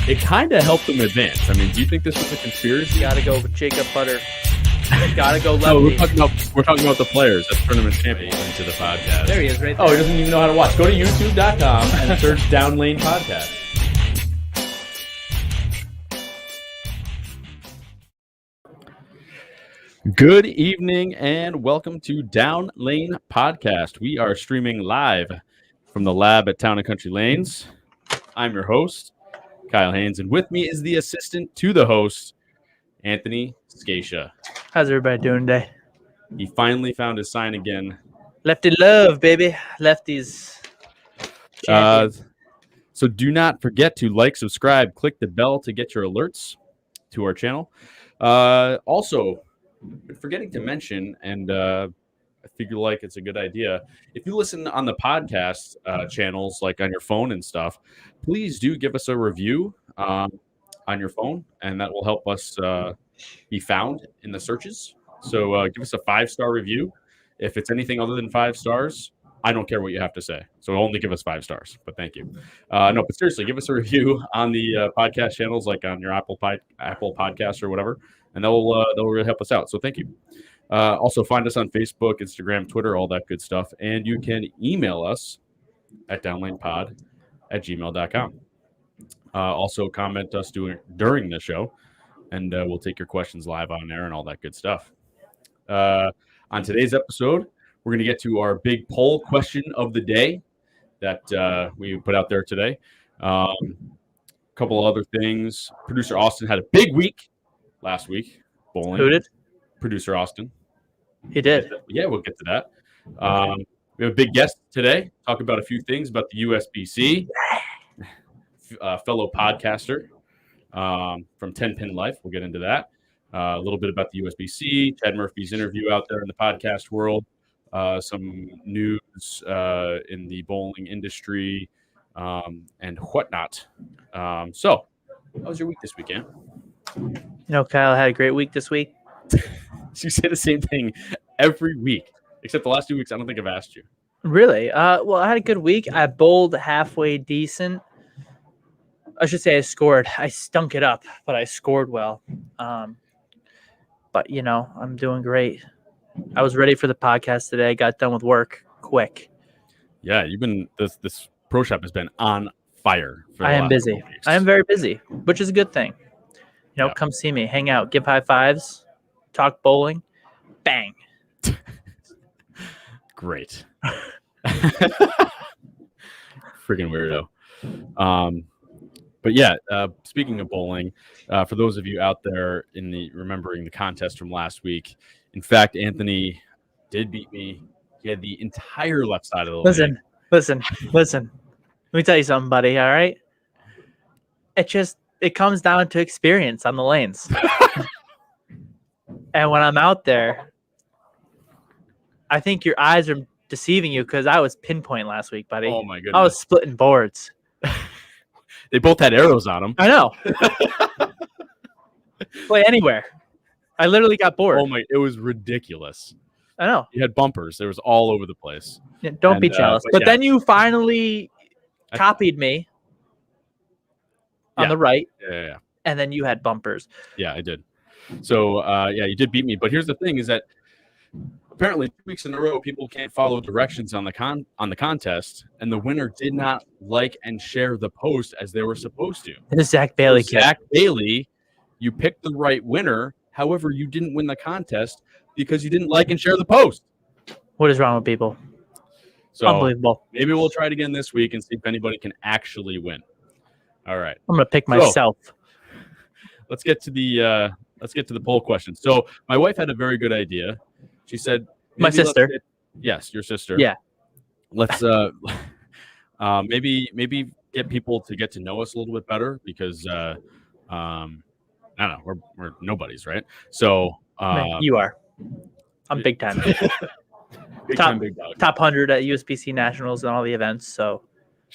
It kind of helped them advance. I mean, do you think this was a conspiracy? Gotta go with Jacob Butter. Gotta go lefty. No, we're talking about the players. That's tournament champions into the podcast. There he is, right there. Oh, he doesn't even know how to watch. Go to youtube.com and search Down Lane Podcast. Good evening and welcome to Down Lane Podcast. We are streaming live from the lab at Town and Country Lanes. I'm your host, Kyle Haynes, and with me is the assistant to the host, Anthony Scatia. How's everybody doing today? He finally found his sign again. Lefty love, baby. Lefties. So do not forget to like, subscribe, click the bell to get your alerts to our channel. Also, forgetting to mention, and I figure like it's a good idea, if you listen on the podcast channels, like on your phone and stuff, please do give us a review on your phone, and that will help us be found in the searches. So give us a 5-star review. If it's anything other than 5 stars, I don't care what you have to say. So only give us 5 stars, but thank you. No, but seriously, give us a review on the podcast channels, like on your Apple Podcasts or whatever, and they'll really help us out. So thank you. Also, find us on Facebook, Instagram, Twitter, all that good stuff. And you can email us at downlanepod@gmail.com. Also, comment us during the show, and we'll take your questions live on air and all that good stuff. On today's episode, we're going to get to our big poll question of the day that we put out there today. A couple of other things. Producer Austin had a big week last week. Bowling. Who did? Producer Austin. He did. Yeah, we'll get to that. We have a big guest today. Talk about a few things about the USBC. Fellow podcaster from 10 Pin Life. We'll get into that. A little bit about the USBC, Ted Murphy's interview out there in the podcast world, some news in the bowling industry, and whatnot. So, how was your week this weekend? You know, Kyle had a great week this week. You say the same thing every week, except the last 2 weeks. I don't think I've asked you. Really? Well, I had a good week. I bowled halfway decent. I should say I scored. I stunk it up, but I scored well. But, you know, I'm doing great. I was ready for the podcast today. Got done with work quick. Yeah, you've been this pro shop has been on fire. I am busy. I am very busy, which is a good thing. You know, Come see me, hang out, give high fives, talk bowling, bang. Great. Freaking weirdo. But yeah, speaking of bowling, for those of you out there remembering the contest from last week, in fact, Anthony did beat me. He had the entire left side of the lane. Listen. Let me tell you something, buddy. All right. It comes down to experience on the lanes. And when I'm out there, I think your eyes are deceiving you because I was pinpoint last week, buddy. Oh my goodness. I was splitting boards. They both had arrows on them. I know. Play anywhere. I literally got bored. Oh my! It was ridiculous. I know. You had bumpers. It was all over the place. Yeah, don't be jealous. But then you finally copied me on the right. Yeah. And then you had bumpers. Yeah, I did. So, you did beat me. But here's the thing: is that apparently 2 weeks in a row, people can't follow directions on the contest, and the winner did not like and share the post as they were supposed to. And the Zach Bailey kid. Zach Bailey, you picked the right winner, However, you didn't win the contest because you didn't like and share the post. What is wrong with people? So Unbelievable. maybe we'll try it again this week and see if anybody can actually win. All right. I'm gonna pick myself. Let's get to the poll question. So my wife had a very good idea. She said, My sister. Yes, your sister. Yeah. Let's maybe get people to get to know us a little bit better because I don't know, we're nobodies, right? So You are. I'm big time. big time big dog. Top 100 at USBC Nationals and all the events. So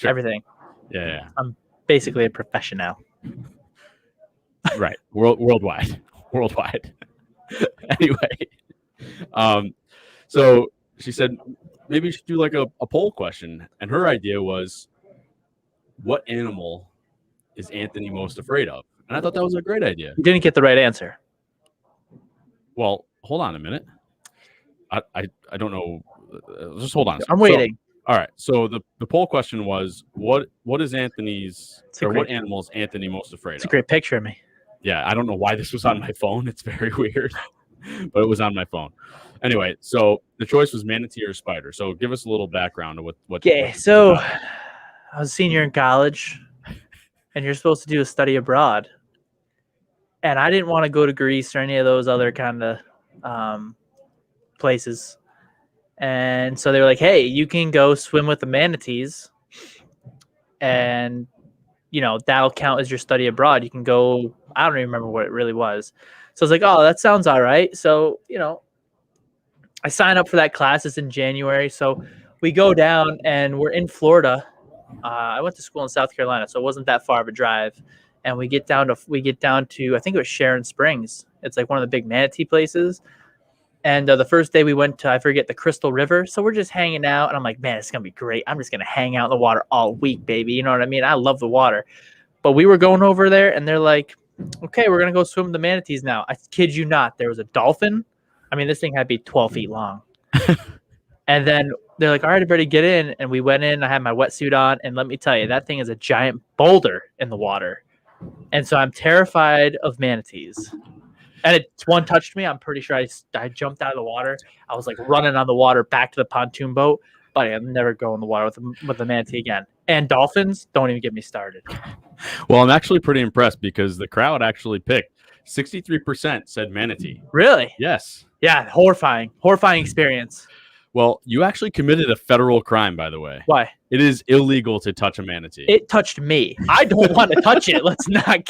everything. Yeah. I'm basically a professional. Right. Worldwide. Anyway. So she said maybe you should do like a poll question. And her idea was, what animal is Anthony most afraid of? And I thought that was a great idea. You didn't get the right answer. Well, hold on a minute. I don't know. Just hold on. I'm waiting. All right. So the poll question was, what is Anthony's what animal is Anthony most afraid of? It's a great picture of me. Yeah, I don't know why this was on my phone. It's very weird, but it was on my phone. Anyway, so the choice was manatee or spider. So give us a little background of what. Okay, so I was a senior in college, and you're supposed to do a study abroad, and I didn't want to go to Greece or any of those other kind of places. And so they were like, hey, you can go swim with the manatees and, that'll count as your study abroad. You can go, I don't even remember what it really was. So I was like, oh, that sounds all right. So, I signed up for that class. It's in January. So we go down and we're in Florida. I went to school in South Carolina, so it wasn't that far of a drive. And we get down to, I think it was Sharon Springs. It's like one of the big manatee places. And the first day we went to, I forget, the Crystal River. So we're just hanging out. And I'm like, man, it's going to be great. I'm just going to hang out in the water all week, baby. You know what I mean? I love the water. But we were going over there and they're like, okay, we're going to go swim with the manatees now. I kid you not. There was a dolphin. I mean, this thing had to be 12 feet long. And then they're like, all right, everybody get in. And we went in. I had my wetsuit on. And let me tell you, that thing is a giant boulder in the water. And so I'm terrified of manatees. And one touched me. I'm pretty sure I jumped out of the water. I was like running on the water back to the pontoon boat. Buddy, I'm never going in the water with the manatee again. And dolphins, don't even get me started. Well, I'm actually pretty impressed because the crowd actually picked 63% said manatee. Really? Yes. Yeah, horrifying experience. Well, you actually committed a federal crime, by the way. Why? It is illegal to touch a manatee. It touched me. I don't want to touch it. Let's not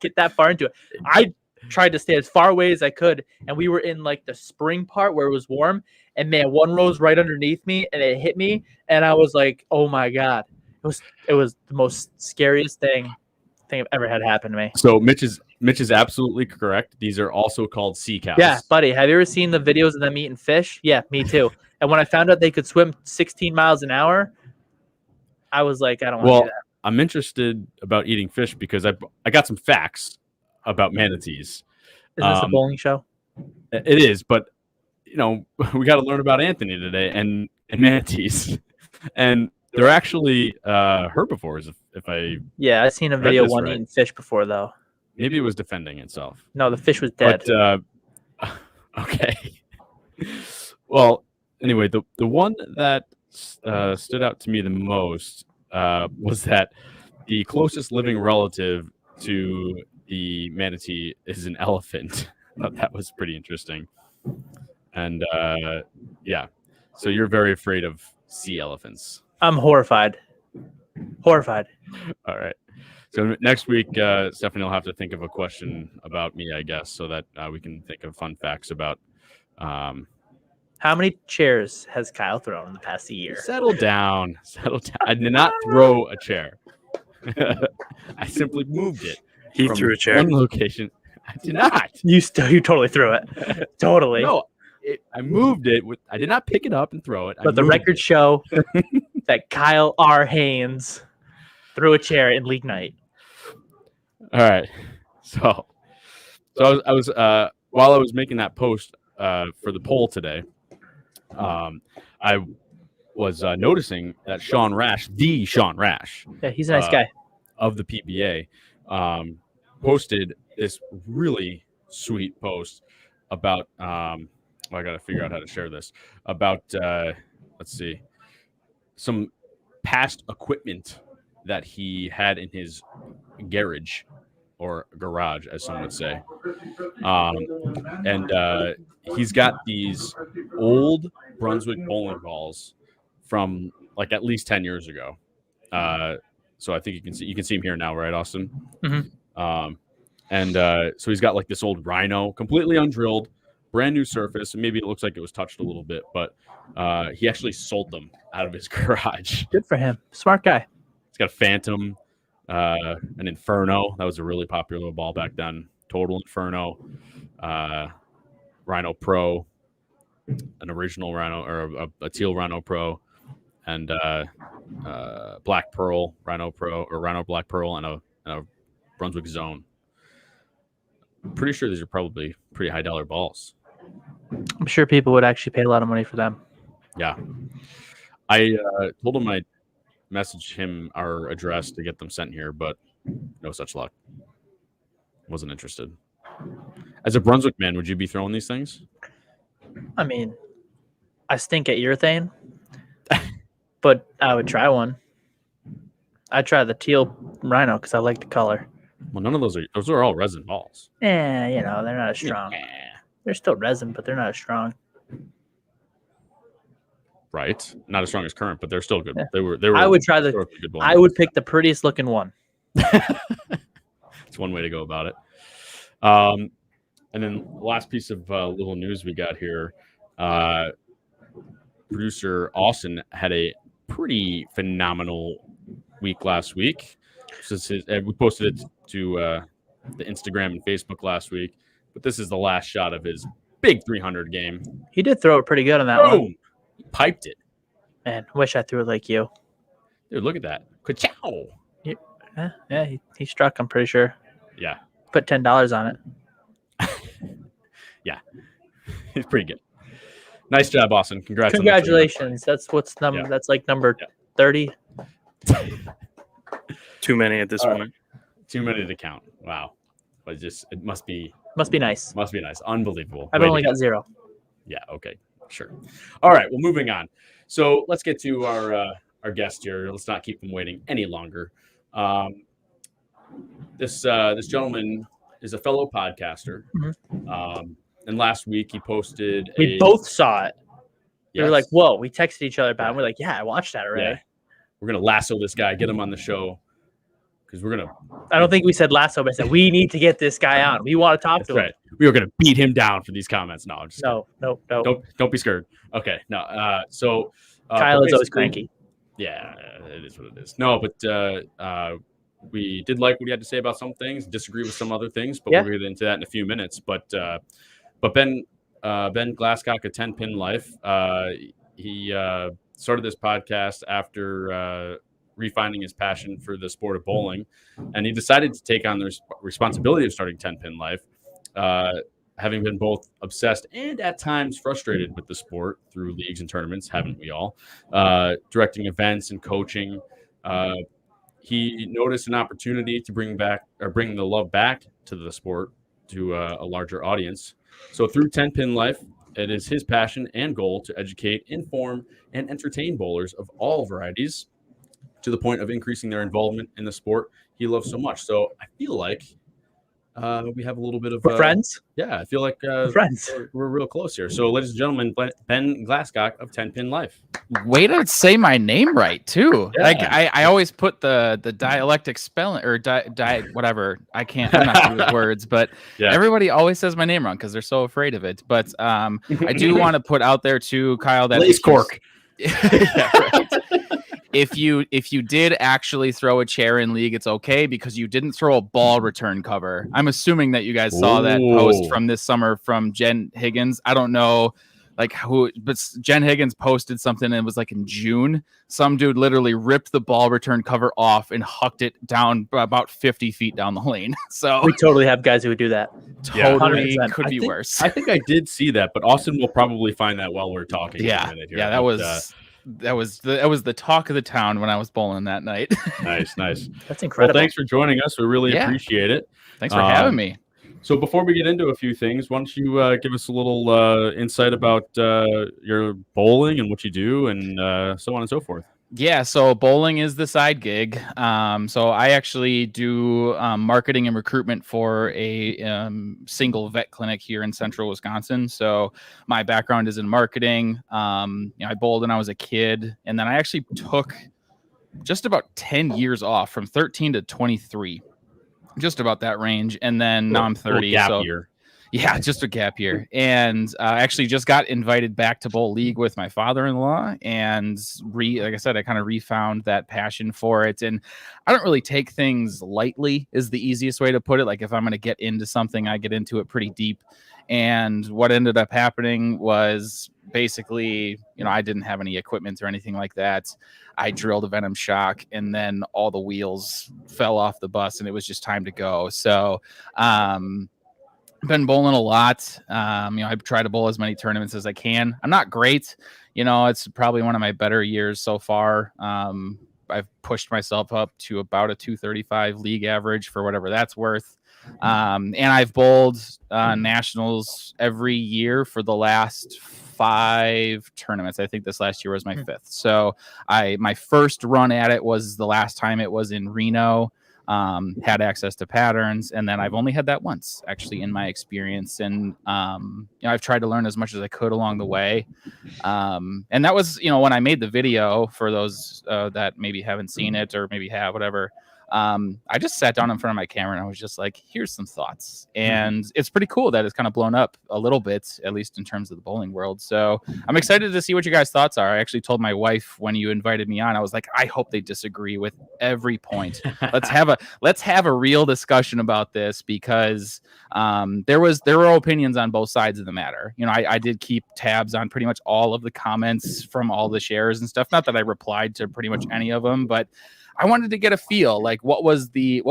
get that far into it. I tried to stay as far away as I could, and we were in like the spring part where it was warm, and man, one rose right underneath me and it hit me, and I was like, oh my god. It was the most scariest thing I've ever had happen to me. So Mitch is absolutely correct. These are also called sea cows. Yeah, buddy, have you ever seen the videos of them eating fish? Yeah, me too. And when I found out they could swim 16 miles an hour, I was like, I don't want to do that. I'm interested about eating fish because I got some facts about manatees. Is this a bowling show? It is, but we got to learn about Anthony today and manatees, and they're actually herbivores. I've seen a video of one eating fish before though. Maybe it was defending itself. No, the fish was dead. But, okay. Well, anyway, the one that stood out to me the most was that the closest living relative to the manatee is an elephant. I thought that was pretty interesting. And so you're very afraid of sea elephants. I'm horrified. All right. So next week, Stephanie will have to think of a question about me, I guess, so that we can think of fun facts about. How many chairs has Kyle thrown in the past year? Settle down. I did not throw a chair. I simply moved it. He threw a chair. One location. I did not. You totally threw it. Totally. No, I moved it. I did not pick it up and throw it. But the records show that Kyle R. Haynes threw a chair in league night. All right. So I was while I was making that post for the poll today, I was noticing that Sean Rash, yeah, he's a nice guy, of the PBA, posted this really sweet post about I got to figure out how to share this about let's see, some past equipment that he had in his garage or garage, as some would say. And he's got these old Brunswick bowling balls from like at least 10 years ago. So I think you can see him here now, right, Austin? Mm-hmm. So he's got like this old Rhino, completely undrilled, brand new surface, and maybe it looks like it was touched a little bit, but he actually sold them out of his garage. Good for him. Smart guy. He's got a Phantom, an Inferno. That was a really popular ball back then. Total Inferno, Rhino Pro, an original Rhino, or a teal Rhino Pro, and Black Pearl Rhino Pro, or Rhino Black Pearl, and a Brunswick Zone. I'm pretty sure these are probably pretty high dollar balls. I'm sure people would actually pay a lot of money for them. Yeah. I told him I'd message him our address to get them sent here, but no such luck. Wasn't interested. As a Brunswick man, would you be throwing these things? I mean, I stink at urethane, but I would try one. I'd try the teal Rhino because I like the color. Well, none of those are all resin balls. Yeah, they're not as strong. They're still resin, but they're not as strong. Right, not as strong as current, but they're still good. Yeah. They were. I would try I would pick the prettiest looking one. It's one way to go about it. And then the last piece of little news we got here. Producer Austin had a pretty phenomenal week last week. We posted it to the Instagram and Facebook last week, but this is the last shot of his big 300 game. He did throw it pretty good on that one. He piped it. Man, wish I threw it like you. Dude, look at that. Ka-chow. Yeah, he struck, I'm pretty sure. Yeah. Put $10 on it. Yeah. He's pretty good. Nice job, Austin. Congratulations. That's that's like number 30. Too many at this point. Too many to count. Wow. But it must be nice. Must be nice. Unbelievable. I've only got 0. Yeah, okay. Sure. All right, well, moving on. So let's get to our guest here. Let's not keep him waiting any longer. This gentleman is a fellow podcaster. Mm-hmm. And last week he posted We both saw it. Yes. We were like, whoa, we texted each other about it. We're like, yeah, I watched that already. Yeah. We're going to lasso this guy, get him on the show. Because we're going to... I don't think we said lasso, but I said, we need to get this guy on. We want to talk to him. Right. We were going to beat him down for these comments. No, just no. Don't be scared. Okay, no. So Kyle is always cranky. Yeah, it is what it is. No, but we did like what he had to say about some things, disagree with some other things, but we'll get into that in a few minutes. But Ben Glascock, a 10-Pin Life, he started this podcast after refining his passion for the sport of bowling, and he decided to take on the responsibility of starting 10-Pin Life, having been both obsessed and at times frustrated with the sport through leagues and tournaments, haven't we all? Directing events and coaching. He noticed an opportunity to bring the love back to the sport to a larger audience. So through 10-Pin Life, it is his passion and goal to educate, inform, and entertain bowlers of all varieties to the point of increasing their involvement in the sport he loves so much. So I feel like we have a little bit of friends. Yeah, I feel like friends. We're real close here. So, ladies and gentlemen, Ben Glascock of 10-Pin Life. Way to say my name right too. Yeah. Like I always put the dialectic spelling or whatever. I'm not good with words, but everybody always says my name wrong because they're so afraid of it. But I do want to put out there too, Kyle, that Lace cork. Yeah, right. If you did actually throw a chair in league, it's okay because you didn't throw a ball return cover. I'm assuming that you guys saw that post from this summer from Jen Higgins. I don't know but Jen Higgins posted something and it was like in June. Some dude literally ripped the ball return cover off and hucked it down about 50 feet down the lane. So we totally have guys who would do that. Totally could be worse. I think I did see that, but Austin will probably find that while we're talking. Yeah, that was the talk of the town when I was bowling that night. Nice. That's incredible. Well, thanks for joining us. We really appreciate it. Thanks for having me. So before we get into a few things, why don't you give us a little insight about your bowling and what you do and so on and so forth? Yeah, so bowling is the side gig. So I actually do marketing and recruitment for a single vet clinic here in central Wisconsin. So my background is in marketing. I bowled when I was a kid, and then I actually took just about 10 years off from 13 to 23, just about that range. And then now I'm 30. Gap So year. yeah, just a gap year. And actually just got invited back to bowl league with my father-in-law, and like I said, I kind of refound that passion for it. And I don't really take things lightly is the easiest way to put it. Like if I'm going to get into something, I get into it pretty deep. And what ended up happening was basically, I didn't have any equipment or anything like that. I drilled a venom shock, and then all the wheels fell off the bus, and it was just time to go. So, been bowling a lot. I try to bowl as many tournaments as I can. I'm not great. It's probably one of my better years so far. I've pushed myself up to about a 235 league average for whatever that's worth. And I've bowled nationals every year for the last 5 tournaments. I think this last year was my 5th. So my first run at it was the last time it was in Reno. Had access to patterns, and then I've only had that once actually in my experience. And I've tried to learn as much as I could along the way. And that was, when I made the video, for those that maybe haven't seen it or maybe have, whatever, I just sat down in front of my camera and I was just like, here's some thoughts. And it's pretty cool that it's kind of blown up a little bit, at least in terms of the bowling world. So I'm excited to see what you guys' thoughts are. I actually told my wife when you invited me on, I was like, I hope they disagree with every point. Let's have a real discussion about this, because there were opinions on both sides of the matter. I did keep tabs on pretty much all of the comments from all the shares and stuff. Not that I replied to pretty much any of them, but I wanted to get a feel, like what was the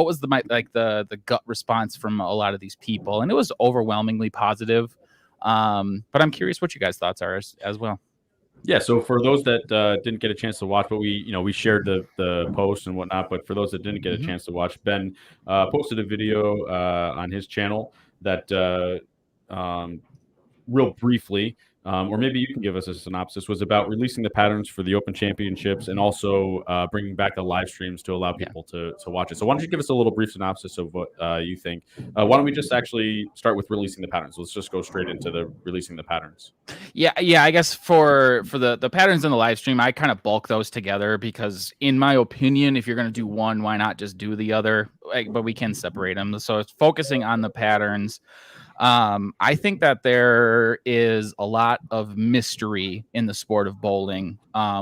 gut response from a lot of these people, and it was overwhelmingly positive. But I'm curious what you guys' thoughts are as well. Yeah, so for those that didn't get a chance to watch, but we shared the post and whatnot. But for those that didn't get a chance to watch, Ben posted a video on his channel that real briefly, or maybe you can give us a synopsis, was about releasing the patterns for the Open Championships, and also bringing back the live streams to allow people to watch it. So why don't you give us a little brief synopsis of what you think? Why don't we just actually start with releasing the patterns? Let's just go straight into the releasing the patterns. Yeah. I guess for the patterns in the live stream, I kind of bulk those together, because in my opinion, if you're going to do one, why not just do the other? But we can separate them. So it's focusing on the patterns. I think that there is a lot of mystery in the sport of bowling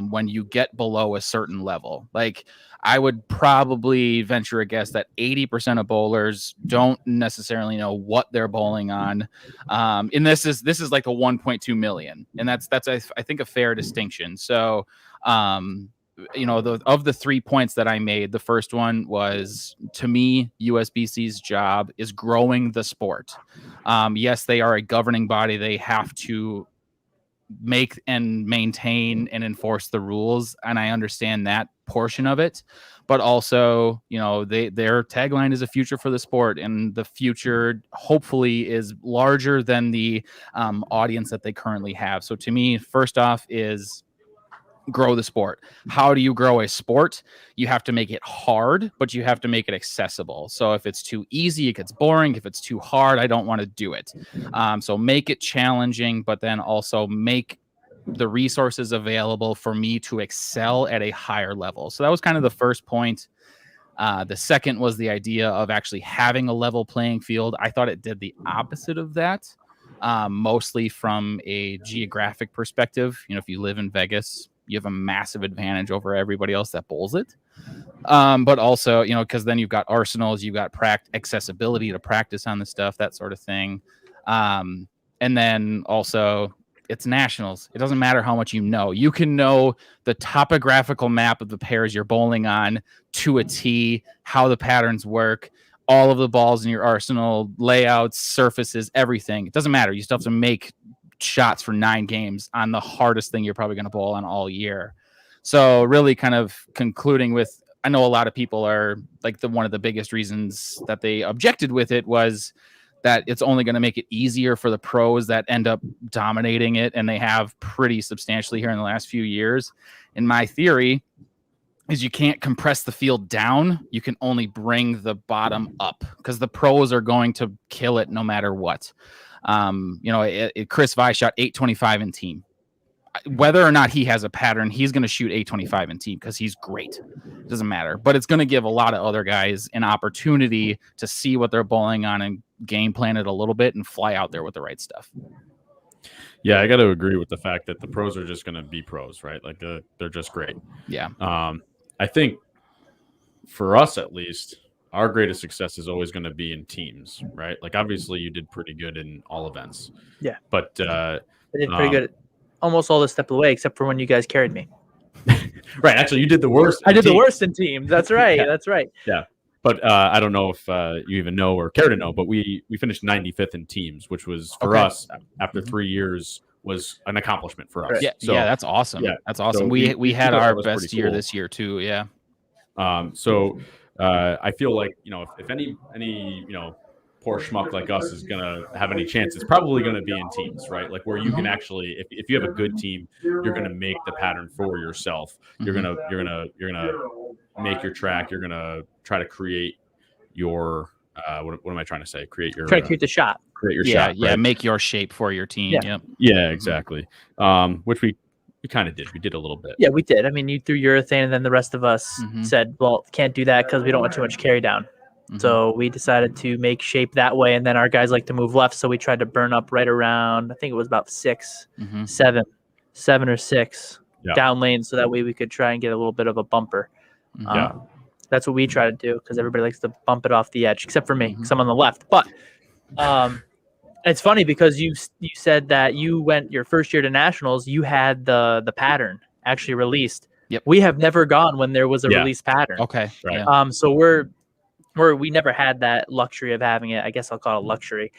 when you get below a certain level. Like, I would probably venture a guess that 80% of bowlers don't necessarily know what they're bowling on. And this is like the 1.2 million, and that's I think a fair distinction. So of the 3 points that I made, the first one was, to me, USBC's job is growing the sport. Yes, they are a governing body. They have to make and maintain and enforce the rules, and I understand that portion of it. But also, their tagline is a future for the sport, and the future hopefully is larger than the audience that they currently have. So to me, first off is grow the sport. How do you grow a sport? You have to make it hard, but you have to make it accessible. So if it's too easy, it gets boring. If it's too hard, I don't want to do it. So make it challenging, but then also make the resources available for me to excel at a higher level. So that was kind of the first point. The second was the idea of actually having a level playing field. I thought it did the opposite of that. Mostly from a geographic perspective. If you live in Vegas, you have a massive advantage over everybody else that bowls it. But also, because then you've got arsenals, you've got accessibility to practice on the stuff, that sort of thing. And then also, it's nationals. It doesn't matter how much you know. You can know the topographical map of the pairs you're bowling on to a T, how the patterns work, all of the balls in your arsenal, layouts, surfaces, everything. It doesn't matter. You still have to make shots for 9 games on the hardest thing you're probably going to bowl on all year. So really kind of concluding with, I know a lot of people are like, one of the biggest reasons that they objected with it was that it's only going to make it easier for the pros that end up dominating it, and they have pretty substantially here in the last few years. And my theory is you can't compress the field down. You can only bring the bottom up because the pros are going to kill it no matter what. Chris Vi shot 825 in team. Whether or not he has a pattern, he's going to shoot 825 in team because he's great. It doesn't matter. But it's going to give a lot of other guys an opportunity to see what they're bowling on and game plan it a little bit and fly out there with the right stuff. Yeah, I got to agree with the fact that the pros are just going to be pros, right? Like they're just great. Yeah. I think for us, at least, our greatest success is always going to be in teams, right? Like obviously you did pretty good in all events. Yeah. But I did pretty good almost all the step of the way, except for when you guys carried me. Right. Actually, you did the worst. I did the worst in teams. That's right. Yeah. That's right. Yeah. But I don't know if you even know or care to know, but we finished 95th in teams, which was for us after 3 years was an accomplishment for us. Right. Yeah. So, yeah. That's awesome. Yeah. That's awesome. So we had our best year cool. this year too. Yeah. I feel like, if any poor schmuck like us is going to have any chance, it's probably going to be in teams, right? Like where you can actually, if you have a good team, you're going to make the pattern for yourself. You're going to make your track. You're going to try to create your, what am I trying to say? Try to create the shot. Create your shot. Right? Yeah. Make your shape for your team. Yeah. Yep. Yeah, exactly. Which we kind of did. We did a little bit. Yeah, we did. I mean, you threw urethane, and then the rest of us said, well, can't do that because we don't want too much carry down. So we decided to make shape that way, and then our guys like to move left, so we tried to burn up right around, I think it was about 7 or 6 down lanes, so that way we could try and get a little bit of a bumper. That's what we try to do because everybody likes to bump it off the edge, except for me because I'm on the left. But it's funny because you said that you went your first year to nationals, you had the pattern actually released. Yep. We have never gone when there was a release pattern. Okay. Right. Yeah. So we never had that luxury of having it. I guess I'll call it luxury.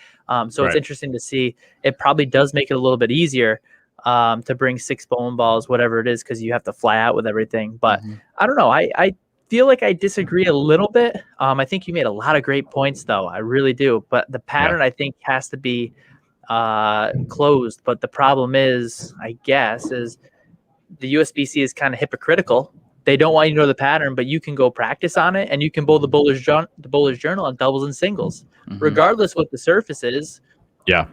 So it's interesting to see. It probably does make it a little bit easier to bring 6 bowling balls, whatever it is, because you have to fly out with everything. But I don't know. I feel like I disagree a little bit. I think you made a lot of great points, though. I really do. But the pattern, I think, has to be closed. But the problem is, I guess, is the USBC is kind of hypocritical. They don't want you to know the pattern, but you can go practice on it, and you can bowl the bowler's journal on doubles and singles, regardless what the surface is. Yeah.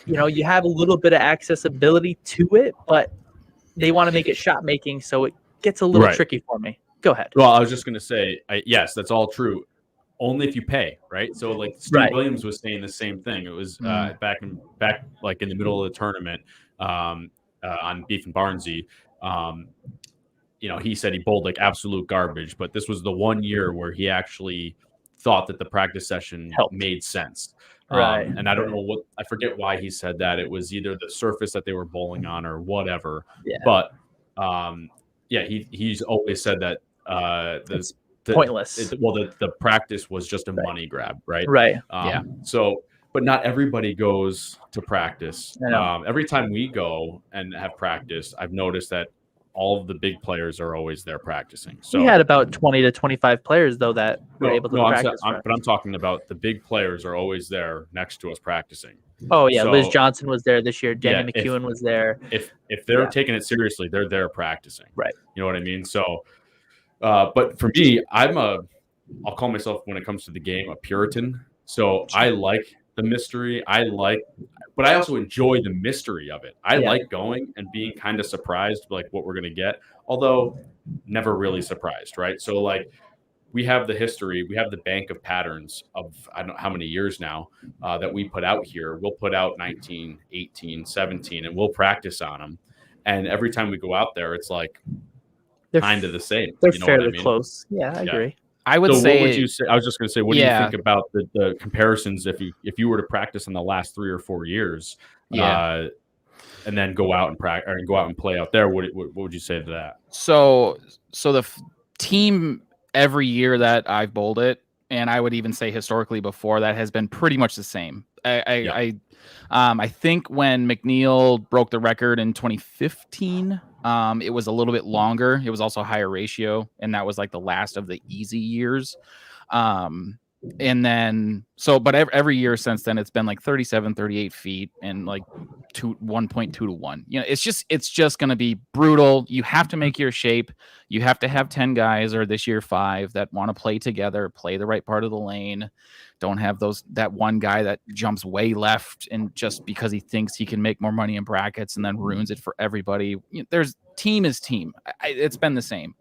You have a little bit of accessibility to it, but they want to make it shot making, so it gets a little tricky for me. Go ahead. Well, I was just going to say, yes, that's all true. Only if you pay, right? So like Steve Williams was saying the same thing. It was back like in the middle of the tournament on Beef and Barnsey. He said he bowled like absolute garbage, but this was the one year where he actually thought that the practice session made sense. Right. And I don't know I forget why he said that. It was either the surface that they were bowling on or whatever. Yeah. But he's always said that it's pointless. The practice was just a money grab, right? Right. So, but not everybody goes to practice. Every time we go and have practice, I've noticed that all of the big players are always there practicing. So we had about 20 to 25 players though that were able to practice. But I'm talking about the big players are always there next to us practicing. Oh yeah, so, Liz Johnson was there this year. Danny McEwen was there. If they're taking it seriously, they're there practicing. Right. You know what I mean? So, but for me, I'll call myself, when it comes to the game, a Puritan. So I like the mystery. But I also enjoy the mystery of it. I like going and being kind of surprised, like what we're going to get, although never really surprised, right? So like we have the history, we have the bank of patterns of I don't know how many years now that we put out here. We'll put out 19, 18, 17, and we'll practice on them. And every time we go out there, it's like kind of the same. They're fairly close. Yeah, I agree. I would say. What would you say? I was just going to say, what do you think about the comparisons if you were to practice in the last 3 or 4 years, and then go out and practice or go out and play out there? What would you say to that? So the team every year that I've bowled it, and I would even say historically before that, has been pretty much the same. I think when McNeil broke the record in 2015. It was a little bit longer. It was also a higher ratio, and that was like the last of the easy years. And then but every year since then it's been like 37, 38 feet and like 1.2 to 1. It's just going to be brutal. You have to make your shape. You have to have 10 guys, or this year 5, that want to play together, play the right part of the lane. Don't have that one guy that jumps way left and just because he thinks he can make more money in brackets and then ruins it for everybody. There's team is team. It's been the same.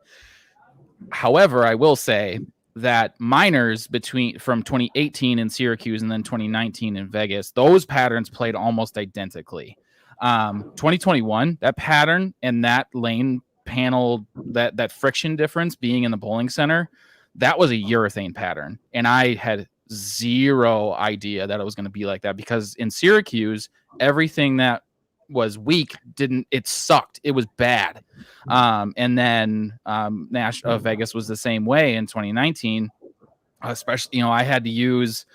However, I will say that minors from 2018 in Syracuse and then 2019 in Vegas, those patterns played almost identically. 2021, that pattern and that lane panel, that friction difference being in the bowling center, that was a urethane pattern. And I had zero idea that it was going to be like that, because in Syracuse, everything that was weak it sucked. It was bad. And then Vegas was the same way in 2019, especially, I had to use,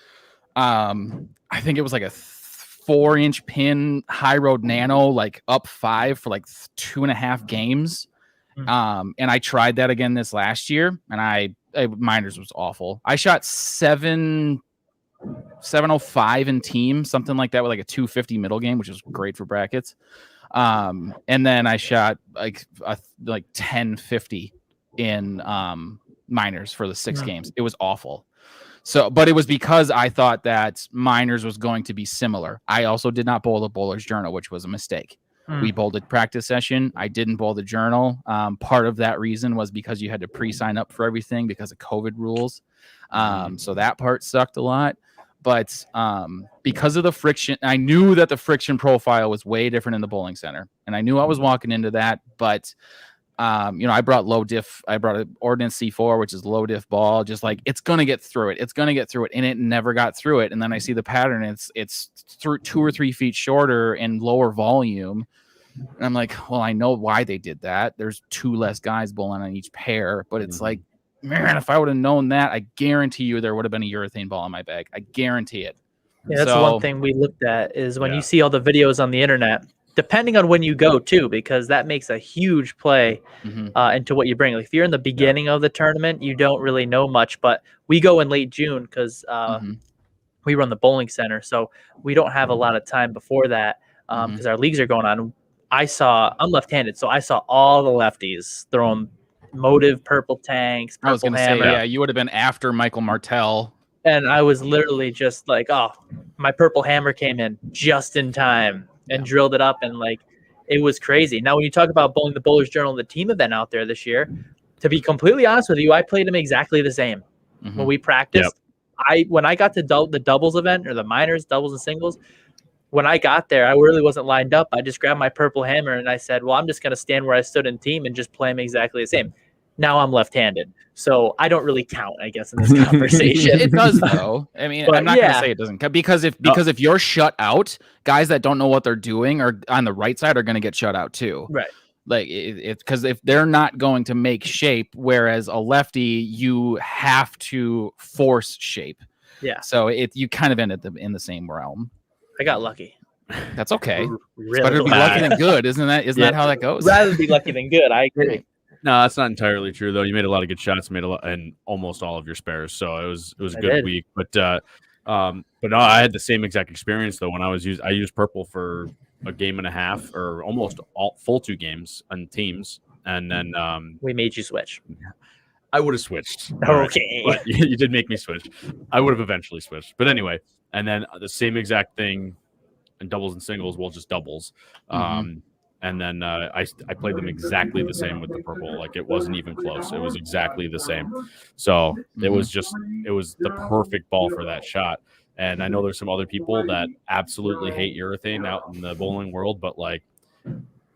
I think it was like a 4-inch pin high road nano, like up 5 for like 2.5 games. And I tried that again this last year, and minors was awful. I shot 705 in team, something like that, with like a 250 middle game, which is great for brackets. And then I shot like 1050 in minors for the 6 games. It was awful. But it was because I thought that minors was going to be similar. I also did not bowl the bowler's journal, which was a mistake. We bowled a practice session. I didn't bowl the journal. Part of that reason was because you had to pre-sign up for everything because of COVID rules. So that part sucked a lot. But because of the friction, I knew that the friction profile was way different in the bowling center. And I knew I was walking into that. But, I brought low diff. I brought an Ordnance C4, which is low diff ball. Just like, it's going to get through it. It's going to get through it. And it never got through it. And then I see the pattern. It's through 2 or 3 feet shorter and lower volume. And I'm like, well, I know why they did that. There's 2 less guys bowling on each pair. But it's like, man, if I would have known that, I guarantee you there would have been a urethane ball in my bag. I guarantee it. Yeah, that's one thing we looked at is when you see all the videos on the internet, depending on when you go too, because that makes a huge play into what you bring. Like if you're in the beginning of the tournament, you don't really know much, but we go in late June because we run the bowling center. So we don't have a lot of time before that because our leagues are going on. I'm left-handed, so I saw all the lefties throwing motive purple tanks, purple I was going to say, hammer. you would have been after Michael Martell. And I was literally just like, oh, my purple hammer came in just in time and drilled it up. And like, it was crazy. Now, when you talk about bowling the Bowler's Journal, the team event out there this year, to be completely honest with you, I played them exactly the same. When we practiced, when I got to the doubles event or the minors, doubles and singles, when I got there, I really wasn't lined up. I just grabbed my purple hammer and I said, well, I'm just going to stand where I stood in team and just play them exactly the same. Now I'm left-handed, so I don't really count, I guess, in this conversation. It does, though. I mean, I'm not going to say it doesn't, because if you're shut out, guys that don't know what they're doing or on the right side are going to get shut out too. Right. Like it's because if they're not going to make shape, whereas a lefty, you have to force shape. Yeah. So you kind of end up in the same realm. I got lucky. That's okay. Really it's better to be lucky than good, isn't that how that goes? Rather be lucky than good. I agree. No, that's not entirely true though. You made a lot of good shots, made a lot, and almost all of your spares. So it was a good week. But no, I had the same exact experience though. When I used purple for a game and a half, or almost all full 2 games on teams, and then we made you switch. I would have switched. Okay, right. But you did make me switch. I would have eventually switched, but anyway. And then the same exact thing in doubles and singles. Well, just doubles. And then I played them exactly the same with the purple. Like it wasn't even close. It was exactly the same. So it was the perfect ball for that shot. And I know there's some other people that absolutely hate urethane out in the bowling world, but like,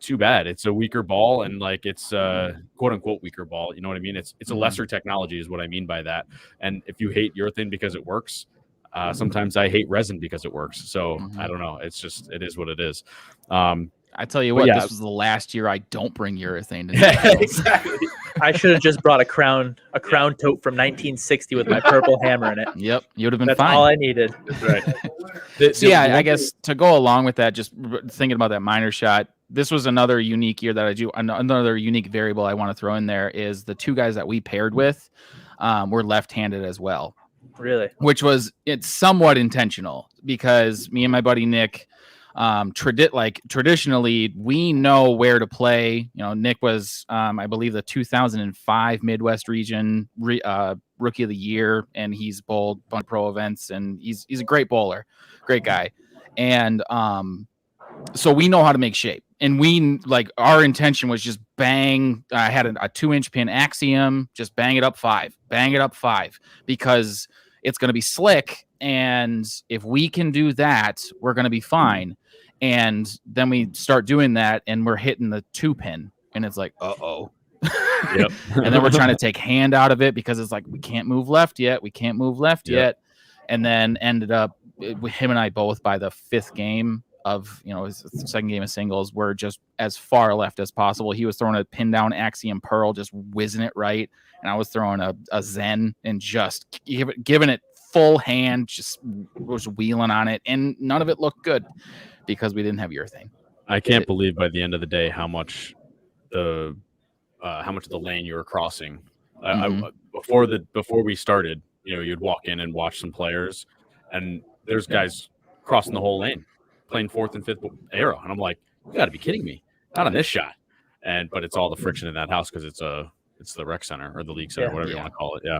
too bad. It's a weaker ball, and like it's a quote unquote weaker ball. You know what I mean? It's a lesser technology is what I mean by that. And if you hate urethane because it works, sometimes I hate resin because it works. So I don't know. It is what it is. I tell you what, this was the last year I don't bring urethane to exactly. I should have just brought a crown tote from 1960 with my purple hammer in it. Yep, you would have been That's fine. That's all I needed. Right. So yeah, I guess to go along with that, just thinking about that minor shot, this was another unique year that I do. Another unique variable I want to throw in there is the 2 guys that we paired with were left-handed as well. Really? Which it's somewhat intentional because me and my buddy Nick, traditionally we know where to play. You know, Nick was, I believe, the 2005 Midwest Region Rookie of the Year, and he's bowled a bunch of pro events, and he's a great bowler, great guy, and so we know how to make shape. And we our intention was just bang. I had a 2-inch pin axiom, just bang it up five, because it's going to be slick. And if we can do that, we're going to be fine. And then we start doing that and we're hitting the 2-pin and it's like, uh-oh. Yep. And then we're trying to take hand out of it because it's like, we can't move left yet. Yet. And then ended up with him and I both by the 5th game of, his 2nd game of singles, we're just as far left as possible. He was throwing a pin down axiom pearl, just whizzing it right. And I was throwing a Zen and just giving it full hand, just was wheeling on it. And none of it looked good because we didn't have urethane. I can't believe by the end of the day how much of the lane you were crossing. Before we started, you'd walk in and watch some players, and there's guys crossing the whole lane, playing 4th and 5th arrow, and I'm like, you got to be kidding me! Not on this shot. But it's all the friction in that house because it's the rec center or the league center, whatever you want to call it. Yeah.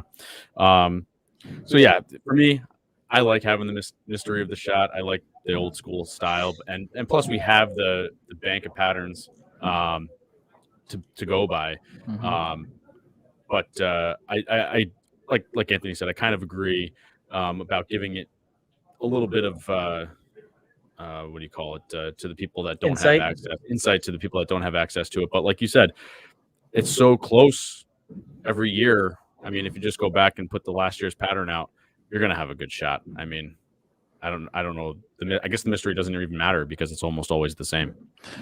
So yeah, for me, I like having the mystery of the shot. I like the old school style, and plus we have the bank of patterns to go by. But I like Anthony said, I kind of agree about giving it a little bit of what do you call it, to the people that don't have insight to the people that don't have access to it. But like you said, it's so close every year. I mean, if you just go back and put the last year's pattern out, you're going to have a good shot. I mean, I don't know. I guess the mystery doesn't even matter because it's almost always the same.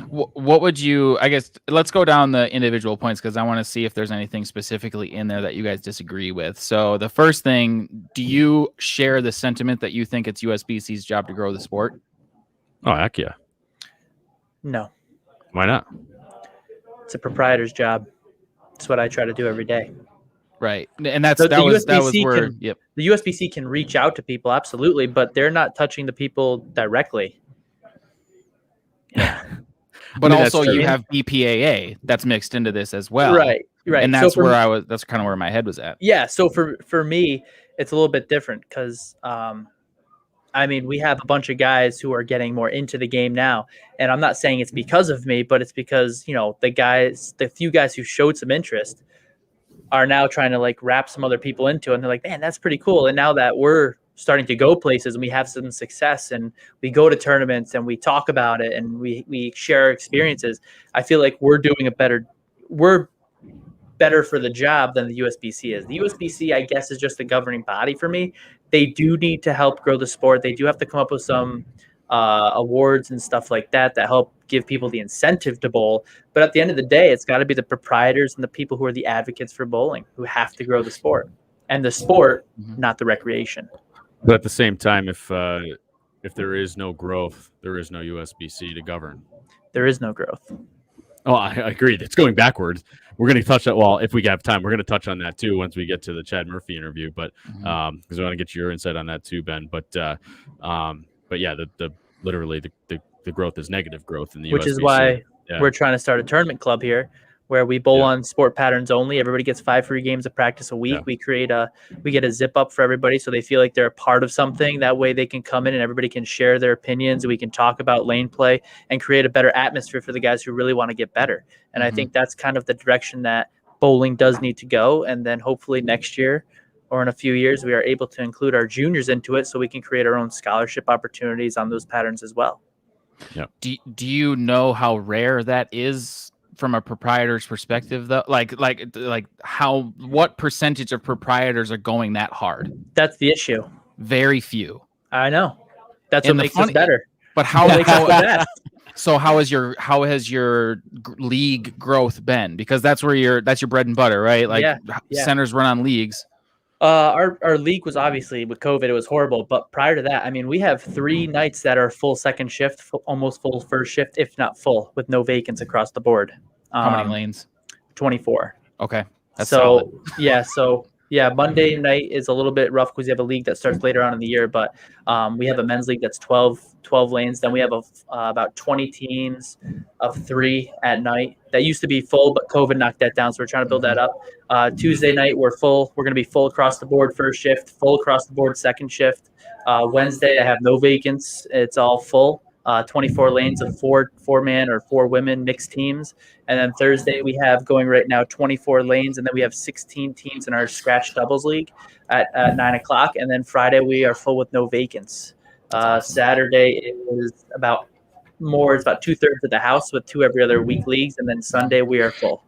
What would you, I guess, let's go down the individual points because I want to see if there's anything specifically in there that you guys disagree with. So the first thing, do you share the sentiment that you think it's USBC's job to grow the sport? Oh, heck yeah. No. Why not? It's a proprietor's job. It's what I try to do every day. Right. And that was where the USBC can reach out to people, absolutely, but they're not touching the people directly. Yeah. But also you have BPAA that's mixed into this as well. Right. And that's so that's kind of where my head was at. Yeah. So for me, it's a little bit different because I mean, we have a bunch of guys who are getting more into the game now. And I'm not saying it's because of me, but it's because, the few guys who showed some interest are now trying to wrap some other people into it. And they're like, man, that's pretty cool. And now that we're starting to go places and we have some success and we go to tournaments and we talk about it and we share our experiences, I feel like we're better for the job than the USBC is. The USBC, I guess, is just the governing body for me. They do need to help grow the sport. They do have to come up with some awards and stuff like that help give people the incentive to bowl. But at the end of the day, it's got to be the proprietors and the people who are the advocates for bowling who have to grow the sport. And the sport, not the recreation. But at the same time, if there is no growth, there is no USBC to govern. There is no growth. Oh, I agree. It's going backwards. We're going to touch that. Well, if we have time, we're going to touch on that too once we get to the Chad Murphy interview. But because we want to get your insight on that too, Ben. But yeah, the growth is negative growth in the which USBC. Is why we're trying to start a tournament club here where we bowl on sport patterns only. Everybody gets 5 free games of practice a week. Yeah. We get a zip up for everybody so they feel like they're a part of something. That way they can come in and everybody can share their opinions. We can talk about lane play and create a better atmosphere for the guys who really want to get better. And I think that's kind of the direction that bowling does need to go. And then hopefully next year or in a few years, we are able to include our juniors into it so we can create our own scholarship opportunities on those patterns as well. Yeah. Do you know how rare that is from a proprietor's perspective though? What percentage of proprietors are going that hard? That's the issue. Very few. I know. That's what makes us better. But how makes us the best? So how has your league growth been? Because that's your bread and butter, right? Centers run on leagues. Our league was obviously with COVID, it was horrible. But prior to that, I mean, we have 3 nights that are full second shift, almost full first shift, if not full, with no vacants across the board. How many lanes? 24. Okay. That's solid. Yeah. So Yeah, Monday night is a little bit rough because we have a league that starts later on in the year, but we have a men's league that's 12 lanes. Then we have about 20 teams of 3 at night. That used to be full, but COVID knocked that down, so we're trying to build that up. Tuesday night, we're full. We're going to be full across the board first shift, full across the board second shift. Wednesday, I have no vacants. It's all full. 24 lanes of 4-man or 4 women mixed teams. And then Thursday we have going right now 24 lanes, and then we have 16 teams in our scratch doubles league at 9 o'clock. And then Friday we are full with no vacants. Saturday is about 2/3 of the house with 2 every other week leagues, and then Sunday we are full.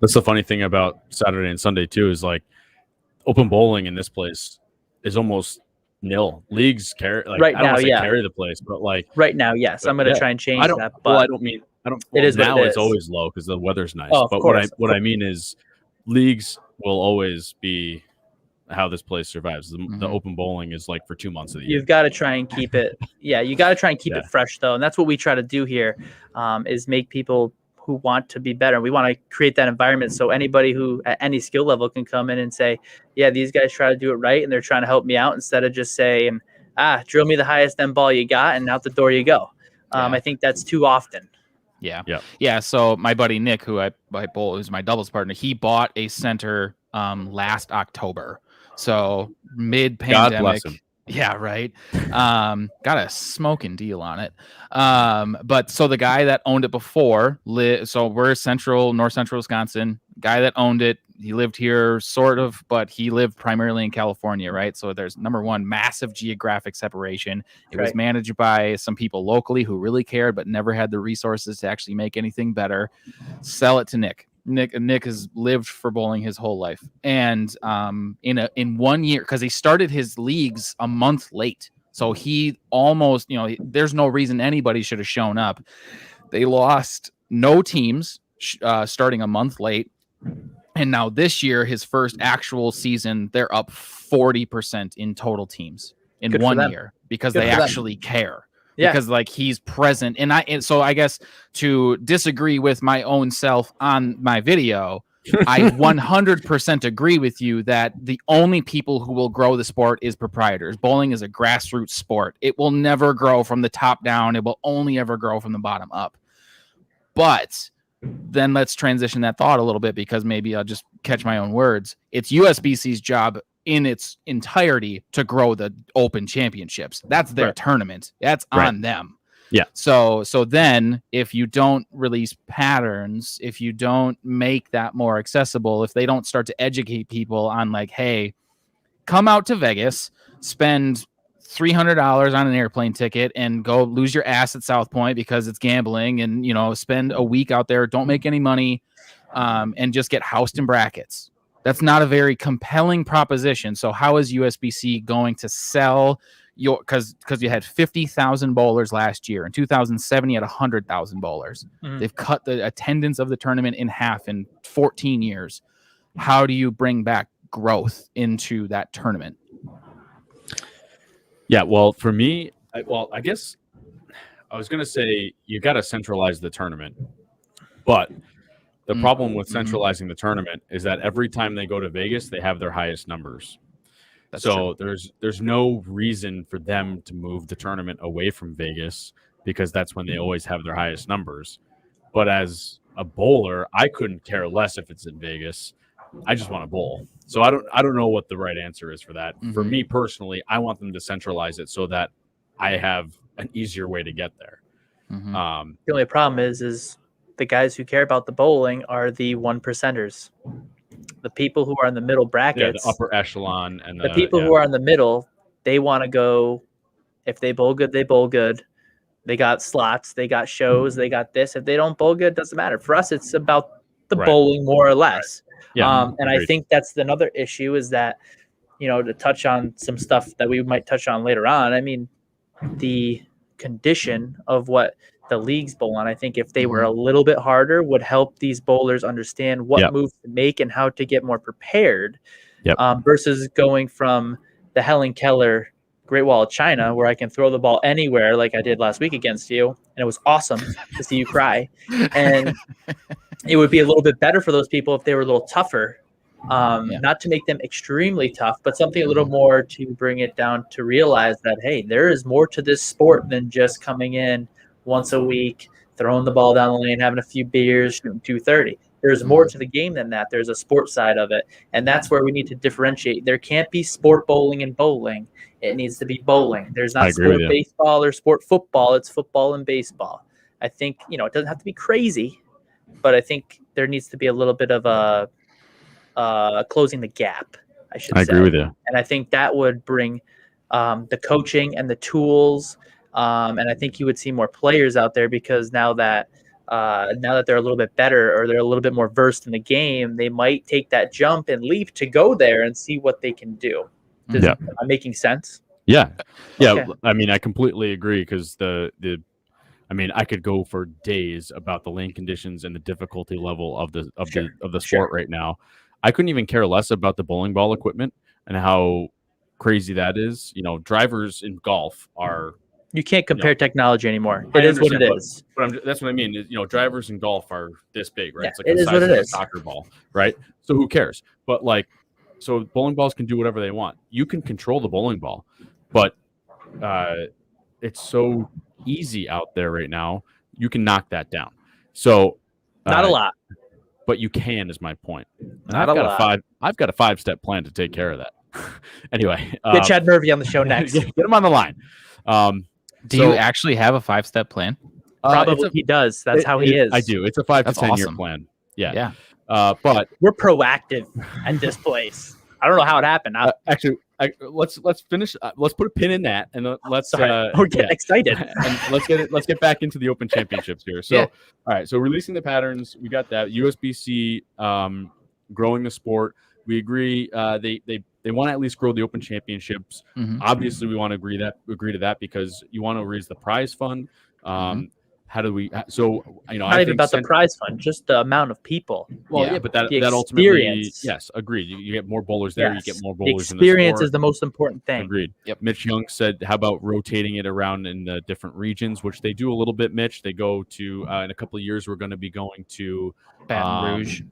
That's the funny thing about Saturday and Sunday too, is like open bowling in this place is almost nil. Leagues carry right now, carry the place, but like right now, yes, I'm going to try and change that. But I don't. It is now. It's always low because the weather's nice. Oh, but what I mean is, leagues will always be how this place survives. The open bowling is like for 2 months of the year. You've got to try and keep it. Yeah, you got to try and keep it fresh though, and that's what we try to do here. Is make people who want to be better. We want to create that environment so anybody who at any skill level can come in and say, yeah, these guys try to do it right and they're trying to help me out, instead of just saying, drill me the highest end ball you got and out the door you go. I think that's too often. Yeah. So my buddy Nick, who I bowl, who's my doubles partner, he bought a center last October. So mid-pandemic. God bless him. Yeah, right. Got a smoking deal on it. But so the guy that owned it before, so we're north central Wisconsin. Guy that owned it, he lived here sort of, but he lived primarily in California, right? So there's number one, massive geographic separation. It was managed by some people locally who really cared, but never had the resources to actually make anything better. Sell it to Nick. Nick has lived for bowling his whole life, and in 1 year, because he started his leagues a month late, so he almost, there's no reason anybody should have shown up. They lost no teams starting a month late, and now this year, his first actual season, they're up 40% in total teams in 1 year because they actually care. Because like he's present, and so I guess to disagree with my own self on my video, I 100% agree with you that the only people who will grow the sport is proprietors. Bowling is a grassroots sport. It will never grow from the top down. It will only ever grow from the bottom up. But then let's transition that thought a little bit, because maybe I'll just catch my own words. It's USBC's job in its entirety to grow the Open Championships. That's their tournament. That's on them. Yeah. So then if you don't release patterns, if you don't make that more accessible, if they don't start to educate people on like, hey, come out to Vegas, spend $300 on an airplane ticket and go lose your ass at South Point because it's gambling, and spend a week out there, don't make any money, and just get housed in brackets. That's not a very compelling proposition. So how is USBC going to sell your, because you had 50,000 bowlers last year. In 2007, you had 100,000 bowlers. They've cut the attendance of the tournament in half in 14 years. How do you bring back growth into that tournament? Yeah, well, for me, I guess I was going to say you got to centralize the tournament, but the problem with centralizing the tournament is that every time they go to Vegas, they have their highest numbers. That's true. There's no reason for them to move the tournament away from Vegas, because that's when they always have their highest numbers. But as a bowler, I couldn't care less if it's in Vegas. I just want to bowl. So I don't know what the right answer is for that. For me personally, I want them to centralize it so that I have an easier way to get there. The only problem is the guys who care about the bowling are the 1%ers. The people who are in the middle brackets, the upper echelon, and the people who are in the middle, they want to go. If they bowl good, they bowl good. They got slots, they got shows, they got this. If they don't bowl good, it doesn't matter. For us, it's about the bowling more or less. And I think that's another issue, is that, to touch on some stuff that we might touch on later on. I mean, the condition of what the leagues bowl on, I think if they were a little bit harder, would help these bowlers understand what moves to make and how to get more prepared, versus going from the Helen Keller Great Wall of China, where I can throw the ball anywhere like I did last week against you, and it was awesome to see you cry. And it would be a little bit better for those people if they were a little tougher Not to make them extremely tough, but something a little more to bring it down to realize that, hey, there is more to this sport than just coming in once a week, throwing the ball down the lane, having a few beers, shooting 230. There's more to the game than that. There's a sports side of it, and that's where we need to differentiate. There can't be sport bowling and bowling. It needs to be bowling. There's not sport baseball or sport football. It's football and baseball. I think, it doesn't have to be crazy, but I think there needs to be a little bit of a closing the gap, I should say. I agree with you. And I think that would bring the coaching and the tools. And I think you would see more players out there, because now that they're a little bit better, or they're a little bit more versed in the game, they might take that jump and leap to go there and see what they can do. Am I making sense? Yeah. Okay. I mean, I completely agree, because I could go for days about the lane conditions and the difficulty level of the sport right now. I couldn't even care less about the bowling ball equipment and how crazy that is. Drivers in golf are. You can't compare technology anymore. It is what it is. But that's what I mean. Drivers in golf are this big, right? Yeah, It's like it the is size what of it a is. soccer ball, right? So who cares? But so bowling balls can do whatever they want. You can control the bowling ball, but it's so easy out there right now. You can knock that down. So Not a lot. but you can, is my point. And Not a lot. I've got a 5-step plan to take care of that. Anyway, Get Chad Murphy on the show next. get him on the line. Do you actually have a 5-step plan? Probably he does. That's how he is. I do. It's a 5 to 10 year awesome. plan. Yeah. Yeah. But we're proactive at this place. I don't know how it happened. actually, let's finish. Let's put a pin in that, and let's. We're getting excited. And let's get back into the Open Championships here. So, all right. So releasing the patterns, we got that. USBC growing the sport. We agree. They want to at least grow the Open Championships. Mm-hmm. Obviously, we want to agree to that, because you want to raise the prize fund. How do we? So not even about the prize fund, just the amount of people. Well, but that ultimately, yes, agreed. You get more bowlers there. Yes. You get more bowlers. The experience in the sport. is the most important thing. Agreed. Yep. Mitch Young said, "How about rotating it around in the different regions?" Which they do a little bit. Mitch, they go to in a couple of years. We're going to be going to Baton Rouge.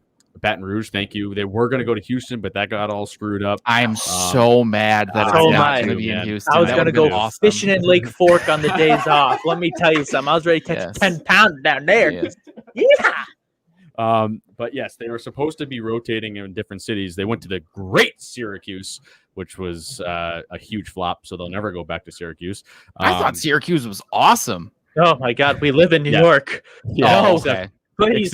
Baton Rouge, thank you. They were going to go to Houston, but that got all screwed up. I am so mad that it's not going to be in Houston. I was going to go fishing in Lake Fork on the days off. Let me tell you something. I was ready to catch 10 pounds down there. Yes. Yeah. But yes, they were supposed to be rotating in different cities. They went to the great Syracuse, which was a huge flop, so they'll never go back to Syracuse. I thought Syracuse was awesome. Oh, my God. We live in New York. Yeah, Oh, okay. Please.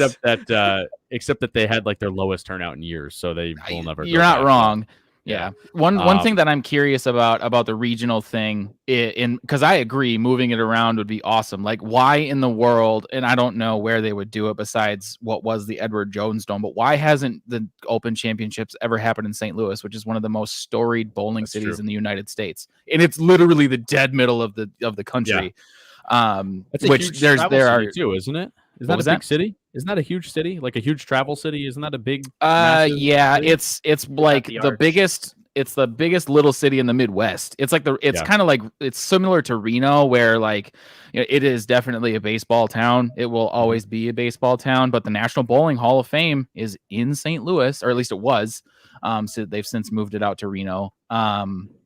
Except that they had like their lowest turnout in years, so they will never. You're not wrong. Yeah. One thing that I'm curious about the regional thing, because I agree, moving it around would be awesome. Like, why in the world? And I don't know where they would do it besides what was the Edward Jones Dome. But why hasn't the Open Championships ever happened in St. Louis, which is one of the most storied bowling cities in the United States, and it's literally the dead middle of the country. Which there are too, isn't it? Is that a big city? Isn't that a huge city? Like a huge travel city? Isn't that a big? Yeah, city? it's like the biggest. It's the biggest little city in the Midwest. It's like kind of like, it's similar to Reno, where it is definitely a baseball town. It will always be a baseball town, but the National Bowling Hall of Fame is in St. Louis, or at least it was. So they've since moved it out to Reno.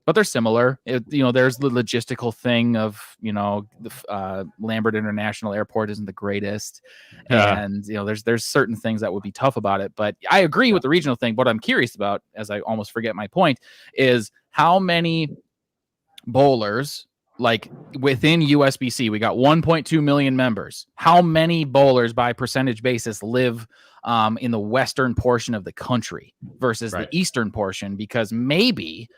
But they're similar. There's the logistical thing of, the Lambert International Airport isn't the greatest. And, there's certain things that would be tough about it. But I agree with the regional thing. What I'm curious about, as I almost forget my point, is how many bowlers, like within USBC, we got 1.2 million members. How many bowlers by percentage basis live in the western portion of the country versus the eastern portion? Because maybe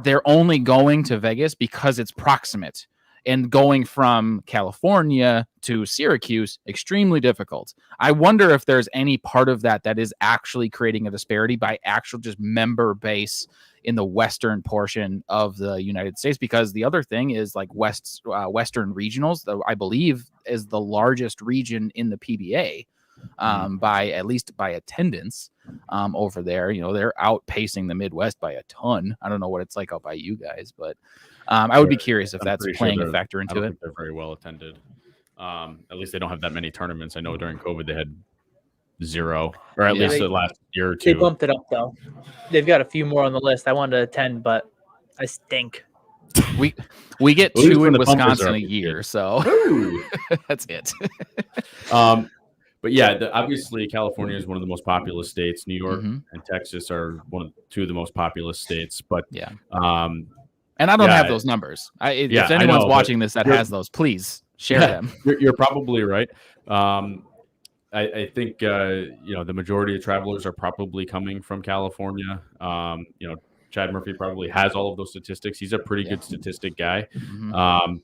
they're only going to Vegas because it's proximate, and going from California to Syracuse, extremely difficult. I wonder if there's any part of that is actually creating a disparity by actual just member base in the western portion of the United States. Because the other thing is, like, Western regionals, I believe, is the largest region in the PBA. At least by attendance over there. They're outpacing the Midwest by a ton. I don't know what it's like out by you guys, but I would be curious if that's playing a factor into it. They're very well attended. At least they don't have that many tournaments. I know during COVID they had zero, or at Yeah. least the last year or They two. bumped it up though. They've got a few more on the list. I wanted to attend, but I stink. We get At least 2 when in the bumpers Wisconsin are a up, it's year, good. so Ooh. that's it. But yeah, obviously California is one of the most populous states. New York Mhm. and Texas are two of the most populous states. But Yeah. um, And I don't Yeah. have those numbers. If Yeah, I anyone's know, but watching this that you're- has those, please share Yeah. them. you're probably right. I think the majority of travelers are probably coming from California. Chad Murphy probably has all of those statistics. He's a pretty good statistic guy. Mhm.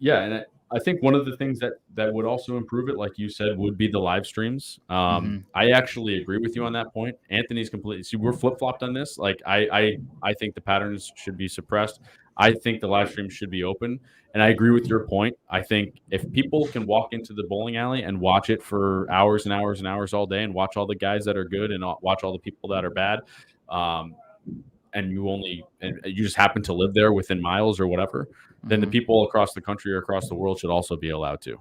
And I think one of the things that would also improve it, like you said, would be the live streams. I actually agree with you on that point. Anthony's completely. See, we're flip flopped on this. Like I think the patterns should be suppressed. I think the live stream should be open, and I agree with your point. I think if people can walk into the bowling alley and watch it for hours and hours and hours all day, and watch all the guys that are good and watch all the people that are bad, and you just happen to live there within miles or whatever, then the people across the country or across the world should also be allowed to.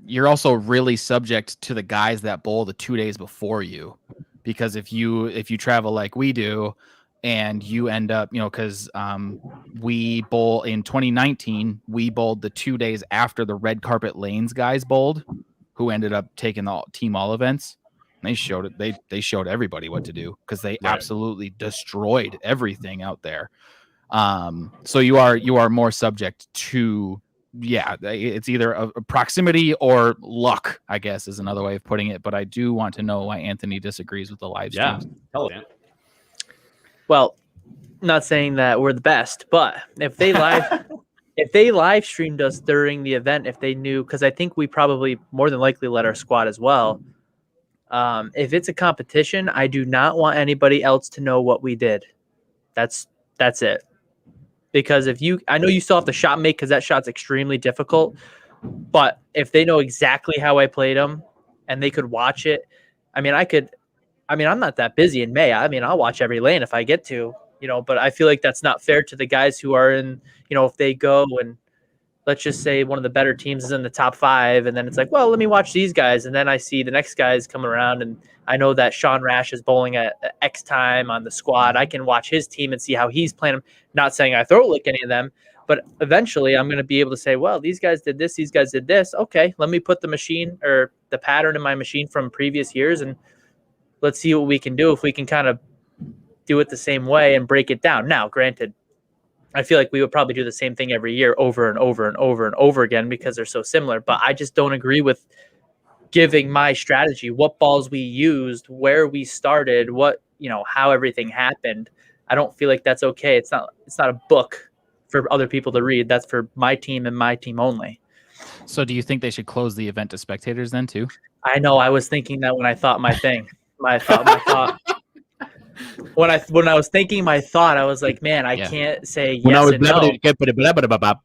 You're also really subject to the guys that bowl the 2 days before you, because if you travel like we do and you end up, because we bowl in 2019, we bowled the 2 days after the red carpet lanes guys bowled, who ended up taking the team all events. They showed it. They showed everybody what to do, because they absolutely destroyed everything out there. So you are more subject to, it's either a proximity or luck, I guess, is another way of putting it. But I do want to know why Anthony disagrees with the live streams. Tell it. Well, not saying that we're the best, but if they live streamed us during the event, if they knew, because I think we probably more than likely let our squad as well. If it's a competition, I do not want anybody else to know what we did. That's it. Because I know you still have to shot make, because that shot's extremely difficult. But if they know exactly how I played them and they could watch it, I'm not that busy in May. I'll watch every lane if I get to, but I feel like that's not fair to the guys who are in, if they go and let's just say one of the better teams is in the top 5, and then it's like, well, let me watch these guys. And then I see the next guys coming around, and I know that Sean Rash is bowling at X time on the squad. I can watch his team and see how he's playing them. Not saying I throw lick any of them, but eventually I'm going to be able to say, well, these guys did this, these guys did this. Okay, let me put the machine or the pattern in my machine from previous years, and let's see what we can do if we can kind of do it the same way and break it down. Now, granted, I feel like we would probably do the same thing every year over and over and over and over again because they're so similar. But I just don't agree with giving my strategy, what balls we used, where we started, how everything happened. I don't feel like that's okay. It's not a book for other people to read. That's for my team and my team only. So do you think they should close the event to spectators then too? I know. I was thinking that when I thought my thing. My thought. When I was thinking my thought, I was like, man, I can't say yes and no.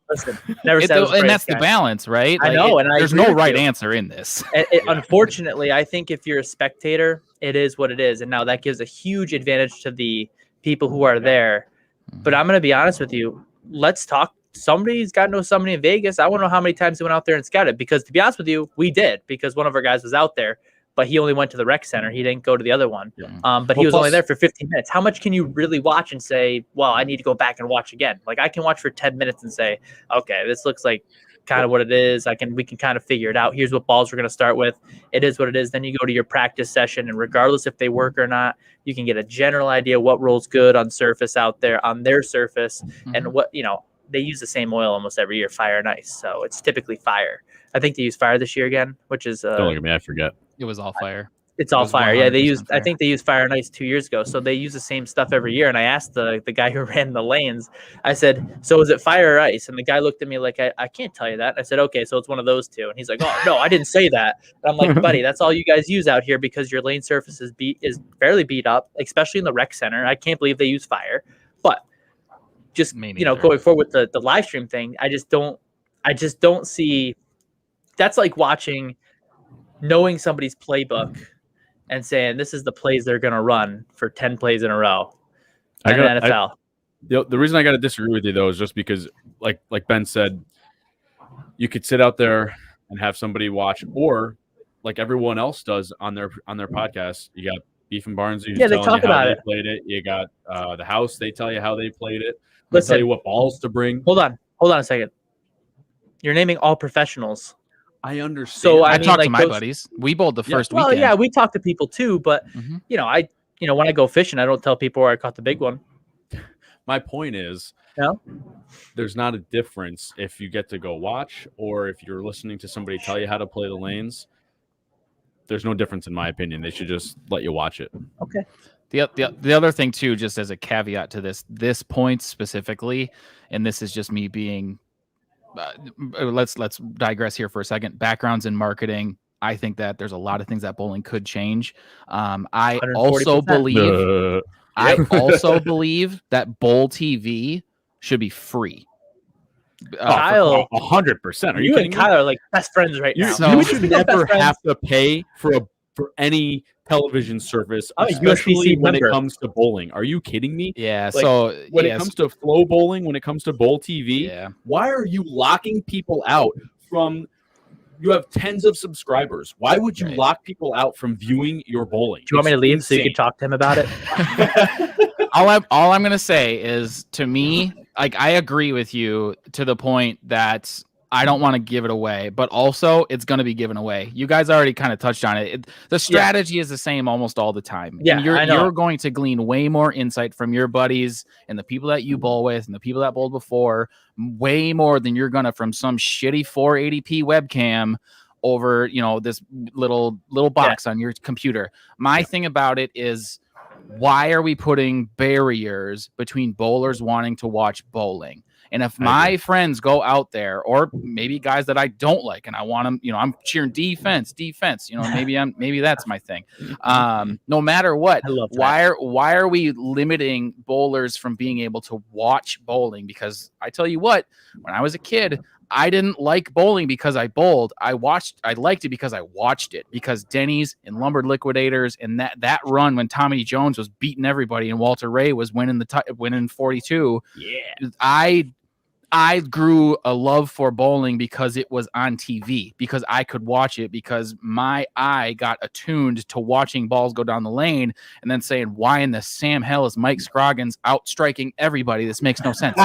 Listen, never said it was and great, that's the guys. balance, right? I know, and there's no right answer in this. Unfortunately, I think if you're a spectator, it is what it is, and now that gives a huge advantage to the people who are there. But I'm going to be honest with you. Let's talk. Somebody's got to know somebody in Vegas. I want to know how many times he went out there and scouted, because to be honest with you, we did, because one of our guys was out there. But he only went to the rec center. He didn't go to the other one. But he was only there for 15 minutes. How much can you really watch and say, well, I need to go back and watch again? Like, I can watch for 10 minutes and say, okay, this looks like kind of what it is. We can kind of figure it out. Here's what balls we're going to start with. It is what it is. Then you go to your practice session, and regardless if they work or not, you can get a general idea what rolls good on surface out there, on their surface, and what, they use the same oil almost every year, fire and ice. So it's typically fire. I think they use fire this year again, which is don't look at me, I forget. It was all fire. It's all fire. Yeah, fire. I think they used fire and ice 2 years ago. So they use the same stuff every year. And I asked the guy who ran the lanes, I said, so is it fire or ice? And the guy looked at me like, I can't tell you that. I said, okay, so it's one of those two. And he's like, oh, no, I didn't say that. And I'm like, buddy, that's all you guys use out here because your lane surface is fairly beat up, especially in the rec center. I can't believe they use fire. But just, going forward with the live stream thing, I just don't see. That's like knowing somebody's playbook and saying this is the plays they're going to run for 10 plays in a row in the NFL. The reason I got to disagree with you, though, is just because, like Ben said, you could sit out there and have somebody watch, or like everyone else does on their podcast. You got Beef and Barnes, who's Yeah, they telling talk you how about they it. played it. You got the House, they tell you how they played it. They Listen. tell you what balls to bring. Hold on a second. You're naming all professionals. I understand. So I mean, talked like, to my buddies. We bowled the first well, weekend. yeah, we talk to people too, but Mhm. when I go fishing, I don't tell people where I caught the big one. My point is, there's not a difference if you get to go watch or if you're listening to somebody tell you how to play the lanes. There's no difference in my opinion. They should just let you watch it. Okay. The other thing too, just as a caveat to this point specifically, and this is just me being, let's digress here for a second. Backgrounds in marketing. I think that there's a lot of things that bowling could change. I also 140%. believe that Bowl TV should be free. Kyle, 100%. Are you you kidding and me? Kyle are like best friends right now. So- You we should just become never best friends? have to pay for any television service, I'm a especially USBC when member. it comes to bowling. Are you kidding me? Yeah. Like, So When yes, it comes to Flow Bowling, when it comes to Bowl TV, yeah. why are you locking people out from? You have tens of subscribers. Why would you Right. lock people out from viewing your bowling? Do you want me to It's leave so you can insane. talk to him about it? all I'm gonna say is, to me, like, I agree with you to the point that I don't want to give it away, but also it's going to be given away. You guys already kind of touched on it. The strategy is the same almost all the time. Yeah, And I know. you're going to glean way more insight from your buddies and the people that you bowl with and the people that bowled before, way more than you're going to from some shitty 480p webcam over, this little box on your computer. My thing about it is, why are we putting barriers between bowlers wanting to watch bowling? And if my friends go out there, or maybe guys that I don't like, and I want them, I'm cheering defense, maybe that's my thing. No matter what, I love that. why are we limiting bowlers from being able to watch bowling? Because I tell you what, when I was a kid, I didn't like bowling because I bowled. I liked it because I watched it, because Denny's and Lumber Liquidators and that run when Tommy Jones was beating everybody and Walter Ray was winning winning 42. Yeah. I grew a love for bowling because it was on TV, because I could watch it, because my eye got attuned to watching balls go down the lane and then saying, why in the Sam hell is Mike Scroggins out striking everybody? This makes no sense.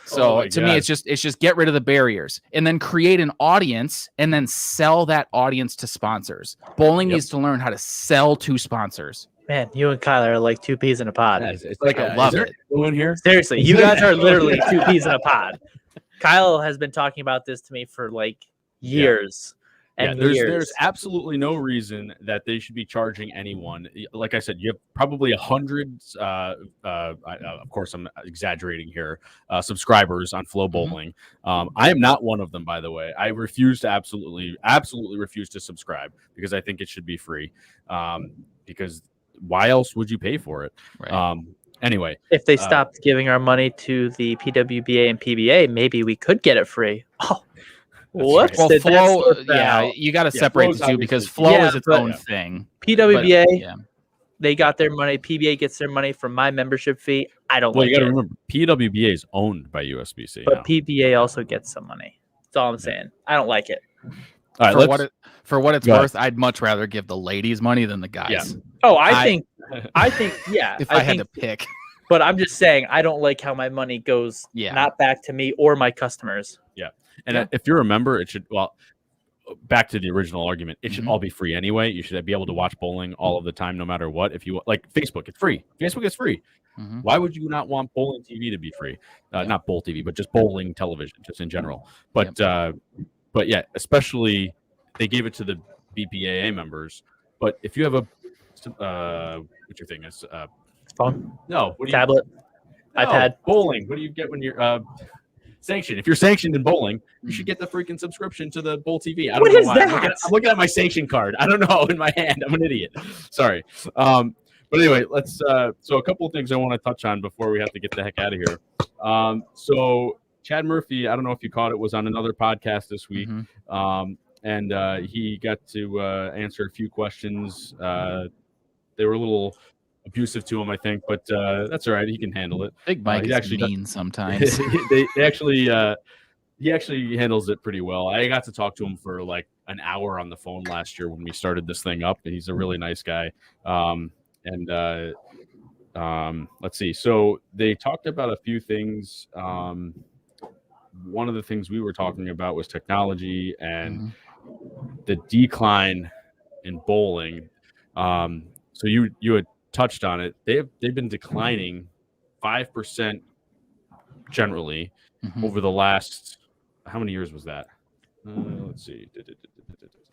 So to me, it's just get rid of the barriers and then create an audience and then sell that audience to sponsors. Bowling needs to learn how to sell to sponsors. Man, you and Kyle are like two peas in a pod. It's like I love it. In here. Seriously, you guys are literally two peas in a pod. Kyle has been talking about this to me for like years. And there's absolutely no reason that they should be charging anyone. Like I said, you have probably 100. Of course, I'm exaggerating here. Subscribers on Flow Bowling. I am not one of them, by the way. I refuse to absolutely refuse to subscribe because I think it should be free. Because why else would you pay for it? Right. Anyway, if they stopped giving our money to the PWBA and PBA, maybe we could get it free. Oh, whoops! Well, did that Flow, slip out? yeah, you got to separate Flow's the two because obviously- Flow Yeah, is its but- own thing. PWBA, But, yeah. they got their money. PBA gets their money from my membership fee. I don't well, like you got to it, remember, PWBA is owned by USBC. but now. PBA also gets some money. That's all I'm saying. I don't like it. All right, For what it's Go ahead. worth, I'd much rather give the ladies money than the guys. Yeah. Oh, I- I think, yeah. If I think, had to pick. but I'm just saying, I don't like how my money goes Yeah. not back to me or my customers. And if you're a member, it should, well, back to the original argument, it should all be free anyway. You should be able to watch bowling all of the time, no matter what. If you like Facebook, it's free. Facebook is free. Mhm. Why would you not want bowling TV to be free? Not bowl TV, but just bowling television, just in general. But yeah, especially they gave it to the BPAA members. But if you have a what's your thing is Phone, no, what do you, tablet, no, iPad. bowling. What do you get when you're sanctioned? If you're sanctioned in bowling, you should get the freaking subscription to the Bowl TV. I don't What know is why. that? I'm looking at my sanction card. I don't know in my hand. I'm an idiot. Sorry. But anyway, let's. So a couple of things I want to touch on before we have to get the heck out of here. So Chad Murphy, I don't know if you caught it, was on another podcast this week, and he got to answer a few questions. They were a little abusive to him, I think, but that's all right. He can handle it. Big Mike he is actually mean sometimes. he actually handles it pretty well. I got to talk to him for like an hour on the phone last year when we started this thing up. He's a really nice guy. Let's see. So they talked about a few things. One of the things we were talking about was technology and the decline in bowling. So you had touched on it. They've been declining 5% generally over the last, how many years was that? Let's see.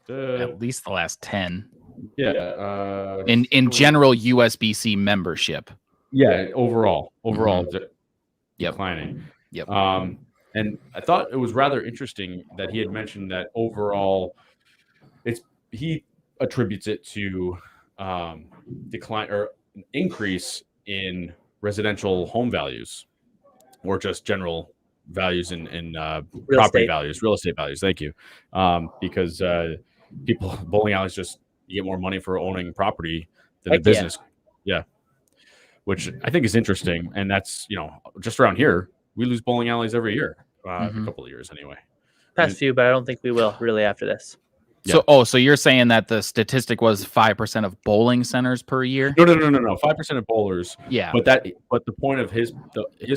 At least the last 10. Yeah. In general USBC membership. Yeah, overall declining. Yep. And I thought it was rather interesting that he had mentioned that overall he attributes it to decline or increase in residential home values, or just general values in property values, real estate values. Thank you. Because people, bowling alleys, just you get more money for owning property than a business. Yeah. Which I think is interesting. And that's, just around here, we lose bowling alleys every year, a couple of years anyway. Past few, but I don't think we will really after this. Yeah. So you're saying that the statistic was 5% of bowling centers per year? No. 5% of bowlers. Yeah. But the point of his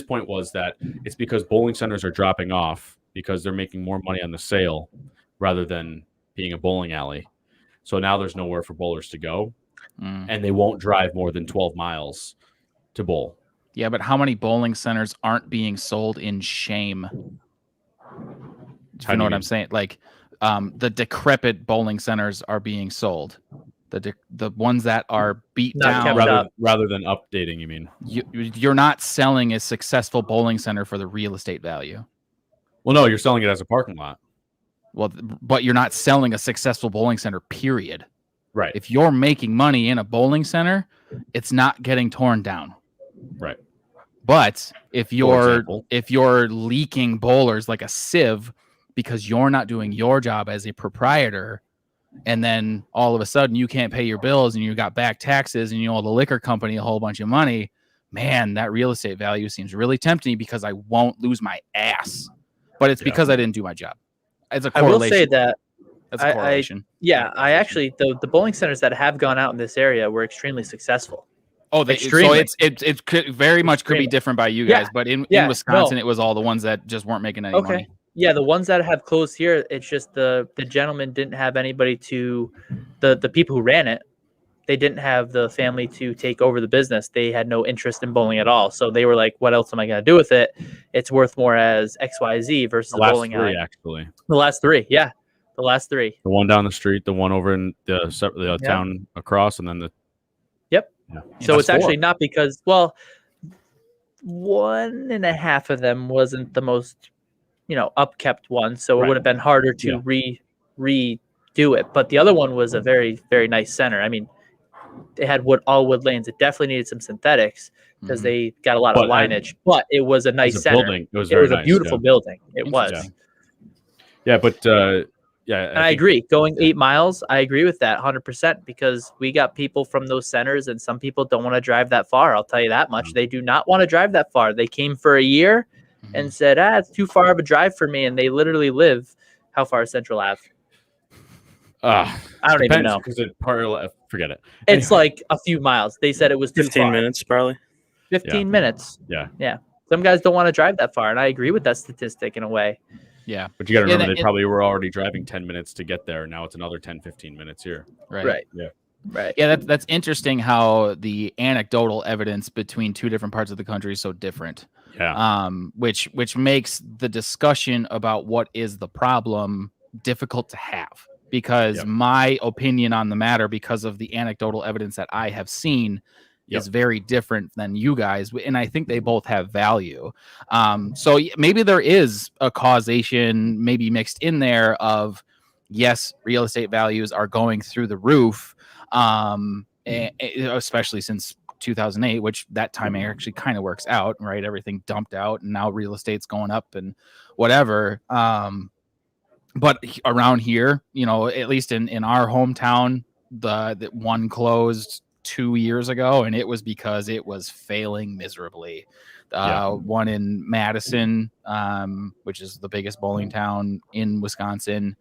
point was that it's because bowling centers are dropping off because they're making more money on the sale rather than being a bowling alley. So now there's nowhere for bowlers to go, and they won't drive more than 12 miles to bowl. Yeah, but how many bowling centers aren't being sold in shame? Do you know what I'm saying? Like, the decrepit bowling centers are being sold. The ones that are beat down rather than updating. You mean you're not selling a successful bowling center for the real estate value? Well, no, you're selling it as a parking lot. Well, but you're not selling a successful bowling center, period. Right. If you're making money in a bowling center, it's not getting torn down. Right. But if you're leaking bowlers like a sieve because you're not doing your job as a proprietor, and then all of a sudden you can't pay your bills and you got back taxes and you owe the liquor company a whole bunch of money, man, that real estate value seems really tempting because I won't lose my ass. But it's because I didn't do my job. It's a correlation. I will say that that's a correlation. I actually the bowling centers that have gone out in this area were extremely successful. Oh, so it could very much could be different by you guys, but in Wisconsin, it was all the ones that just weren't making any money. Yeah, the ones that have closed here, it's just the gentleman didn't have anybody to the people who ran it. They didn't have the family to take over the business. They had no interest in bowling at all. So they were like, what else am I going to do with it? It's worth more as XYZ versus the bowling alley. Actually. The last three. Yeah. The last three. The one down the street, the one over in the town across, and then the. Yep. Yeah. So it's actually not because, 1.5 of them wasn't the most, upkept one. So it would have been harder to redo it. But the other one was a very, very nice center. I mean, they had all wood lanes. It definitely needed some synthetics because they got a lot of lineage. But it was a nice center. Building. It was a beautiful building. It was. Yeah, but and I agree. Going 8 miles, I agree with that 100% because we got people from those centers, and some people don't want to drive that far. I'll tell you that much. They do not want to drive that far. They came for a year and said, it's too far of a drive for me, and they literally live. How far is Central Ave? I don't even know. Because forget it. It's like a few miles. They said it was 15 minutes, probably. 15 minutes. Yeah. Some guys don't want to drive that far, and I agree with that statistic in a way. Yeah. But you got to remember, they probably were already driving 10 minutes to get there. Now it's another 10, 15 minutes here. Right. Yeah. Right. Yeah, that's interesting how the anecdotal evidence between two different parts of the country is so different. Yeah. Which makes the discussion about what is the problem difficult to have, because my opinion on the matter, because of the anecdotal evidence that I have seen, is very different than you guys, and I think they both have value. So maybe there is a causation, maybe mixed in there, of yes, real estate values are going through the roof, especially since 2008, which that timing actually kind of works out, right? Everything dumped out, and now real estate's going up and whatever. But around here, at least in our hometown, the one closed 2 years ago, and it was because it was failing miserably. One in Madison, which is the biggest bowling town in Wisconsin.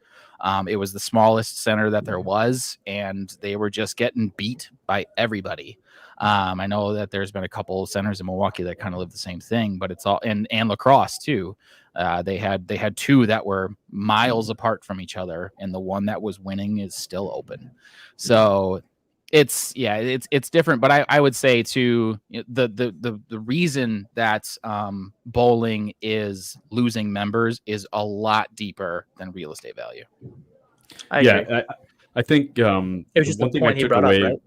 It was the smallest center that there was, and they were just getting beat by everybody. I know that there's been a couple of centers in Milwaukee that kind of live the same thing, but it's all and lacrosse too. They had two that were miles apart from each other, and the one that was winning is still open. So it's different. But I would say too, the reason that bowling is losing members is a lot deeper than real estate value. I think it was just one thing point he brought up, right?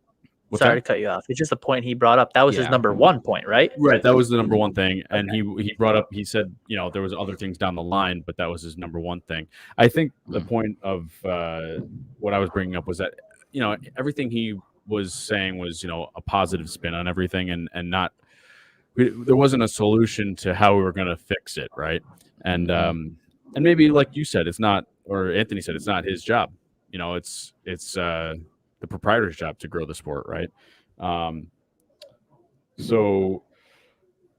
Sorry to cut you off. It's just a point he brought up. That was his number one point, right? Right. That was the number one thing. And he brought up, he said, there was other things down the line, but that was his number one thing. I think the point of what I was bringing up was that, everything he was saying was, a positive spin on everything and not, there wasn't a solution to how we were going to fix it. Right. And maybe like you said, it's not, or Anthony said, it's not his job. It's the proprietor's job to grow the sport, right?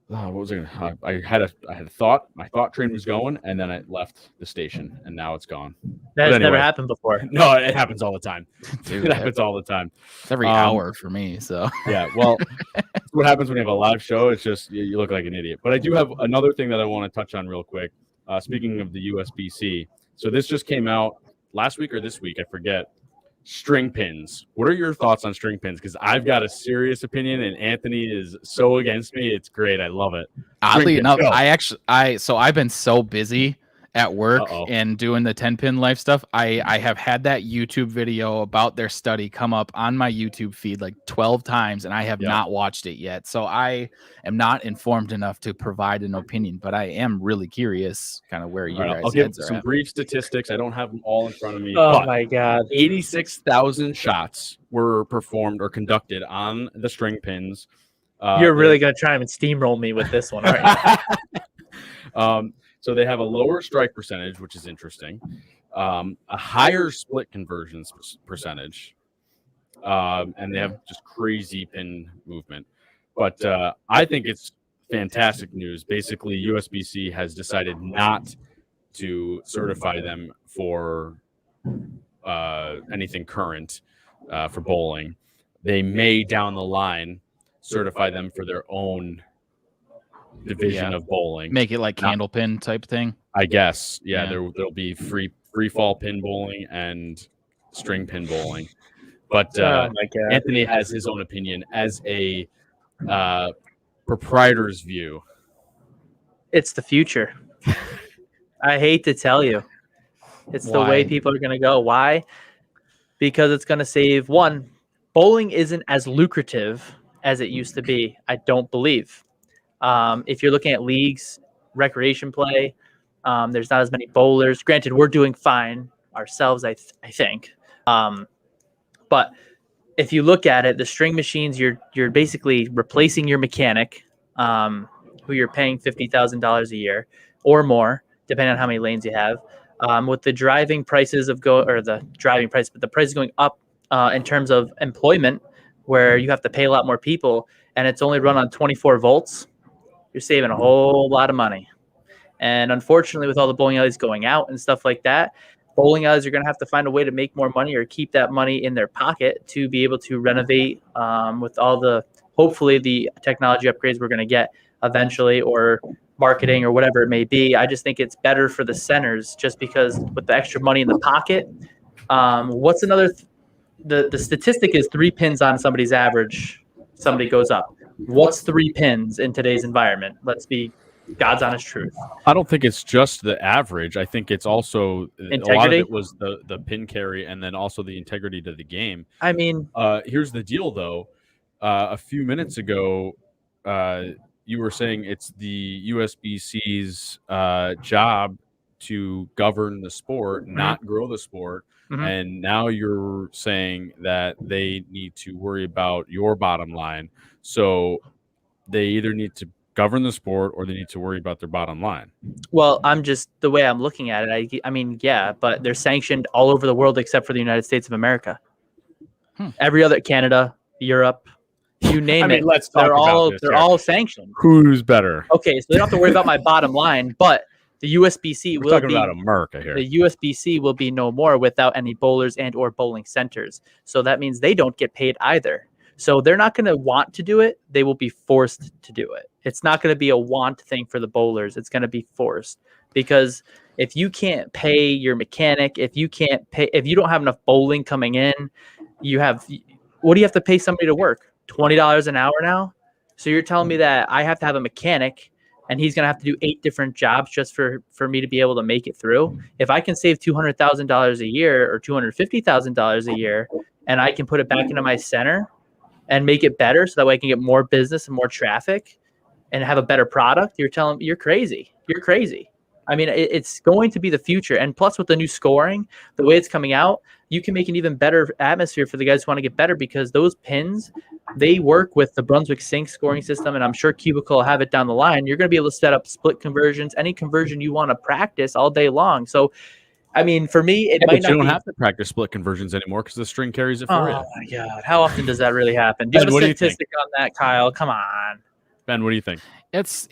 What was I gonna? I had a thought. My thought train was going, and then I left the station, and now it's gone. That has never happened before. No, it happens all the time. Dude, it happens all the time. It's every hour for me. So yeah, well, what happens when you have a live show? It's just you look like an idiot. But I do have another thing that I want to touch on real quick. Speaking of the USBC, so this just came out last week or this week, I forget. String pins. What are your thoughts on string pins? Because I've got a serious opinion, and Anthony is so against me. It's great. I love it. Oddly enough, I've been so busy at work and doing the 10-pin life stuff. I have had that YouTube video about their study come up on my YouTube feed like 12 times, and I have not watched it yet. So I am not informed enough to provide an opinion, but I am really curious kind of where you guys I'll give some brief statistics. I don't have them all in front of me. Oh my God. 86,000 shots were performed or conducted on the string pins. You're really going to try and steamroll me with this one, aren't you? So they have a lower strike percentage, which is interesting, a higher split conversions percentage, and they have just crazy pin movement. But I think it's fantastic news. Basically, USBC has decided not to certify them for anything current for bowling. They may down the line certify them for their own division of bowling, make it like candle pin type thing, I guess. There'll be free fall pin bowling and string pin bowling, but Anthony has his own opinion as a proprietor's view. It's the future. I hate to tell you, it's the way people are going to go. Why? Because it's going to save one. Bowling isn't as lucrative as it used to be, I don't believe. If you're looking at leagues, recreation play, there's not as many bowlers. Granted, we're doing fine ourselves, I think. But if you look at it, the string machines, you're basically replacing your mechanic, who you're paying $50,000 a year or more, depending on how many lanes you have. With the driving prices but the price is going up in terms of employment, where you have to pay a lot more people, and it's only run on 24 volts. You're saving a whole lot of money. And unfortunately, with all the bowling alleys going out and stuff like that, bowling alleys are going to have to find a way to make more money or keep that money in their pocket to be able to renovate with hopefully the technology upgrades we're going to get eventually, or marketing or whatever it may be. I just think it's better for the centers just because with the extra money in the pocket. What's another? The statistic is 3 pins on somebody's average. Somebody goes up. What's 3 pins in today's environment? Let's be God's honest truth. I don't think it's just the average. I think it's also integrity. A lot of it was the pin carry and then also the integrity to the game. I mean, here's the deal, though. A few minutes ago, you were saying it's the USBC's job to govern the sport, not grow the sport. Mm-hmm. And now you're saying that they need to worry about your bottom line. So they either need to govern the sport or they need to worry about their bottom line. Well, the way I'm looking at it, I mean, yeah, but they're sanctioned all over the world except for the United States of America. Every other, Canada, Europe, you name it. Let's talk They're about all this they're here. all sanctioned. Who's better? Okay, so they don't have to worry about my bottom line, but the USBC We're will talking be about America here. the USBC will be no more without any bowlers and or bowling centers. So that means they don't get paid either. So they're not going to want to do it. They will be forced to do it. It's not going to be a want thing for the bowlers. It's going to be forced, because if you can't pay your mechanic, if you don't have enough bowling coming in, what do you have to pay somebody to work? $20 an hour now? So you're telling me that I have to have a mechanic and he's going to have to do 8 different jobs just for me to be able to make it through? If I can save $200,000 a year or $250,000 a year, and I can put it back into my center and make it better so that way I can get more business and more traffic and have a better product, you're telling me you're crazy. You're crazy. I mean, it's going to be the future. And plus, with the new scoring, the way it's coming out, you can make an even better atmosphere for the guys who want to get better, because those pins, they work with the Brunswick Sync scoring system, and I'm sure Cubicle will have it down the line. You're going to be able to set up split conversions, any conversion you want to practice all day long. So, I mean, for me, it might not you don't be... have to practice split conversions anymore because the string carries it for you. Oh, my God. How often does that really happen? Do you have a statistic on that, Kyle? Come on. Ben, what do you think? It's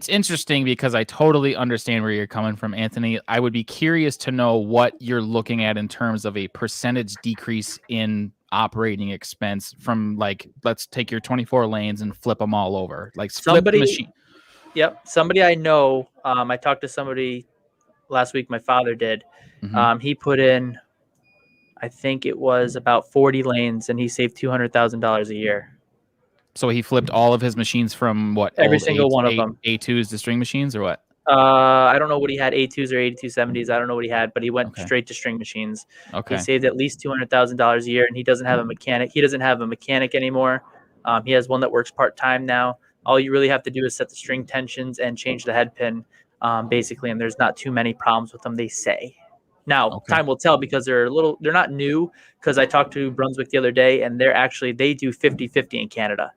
interesting because I totally understand where you're coming from, Anthony. I would be curious to know what you're looking at in terms of a percentage decrease in operating expense from, like, let's take your 24 lanes and flip them all over. Like, flip the machine. Yep. Somebody I know, I talked to somebody last week, my father did. Mm-hmm. He put in, I think it was about 40 lanes, and he saved $200,000 a year. So he flipped all of his machines from what? Every single one of them. A2s to string machines, or what? I don't know what he had, A2s or 8270s. I don't know what he had, but he went straight to string machines. Okay. He saved at least $200,000 a year, and he doesn't have a mechanic. He doesn't have a mechanic anymore. He has one that works part-time now. All you really have to do is set the string tensions and change the head pin, basically, and there's not too many problems with them, they say. Now, time will tell, because they're not new, because I talked to Brunswick the other day, and they do 50-50 in Canada.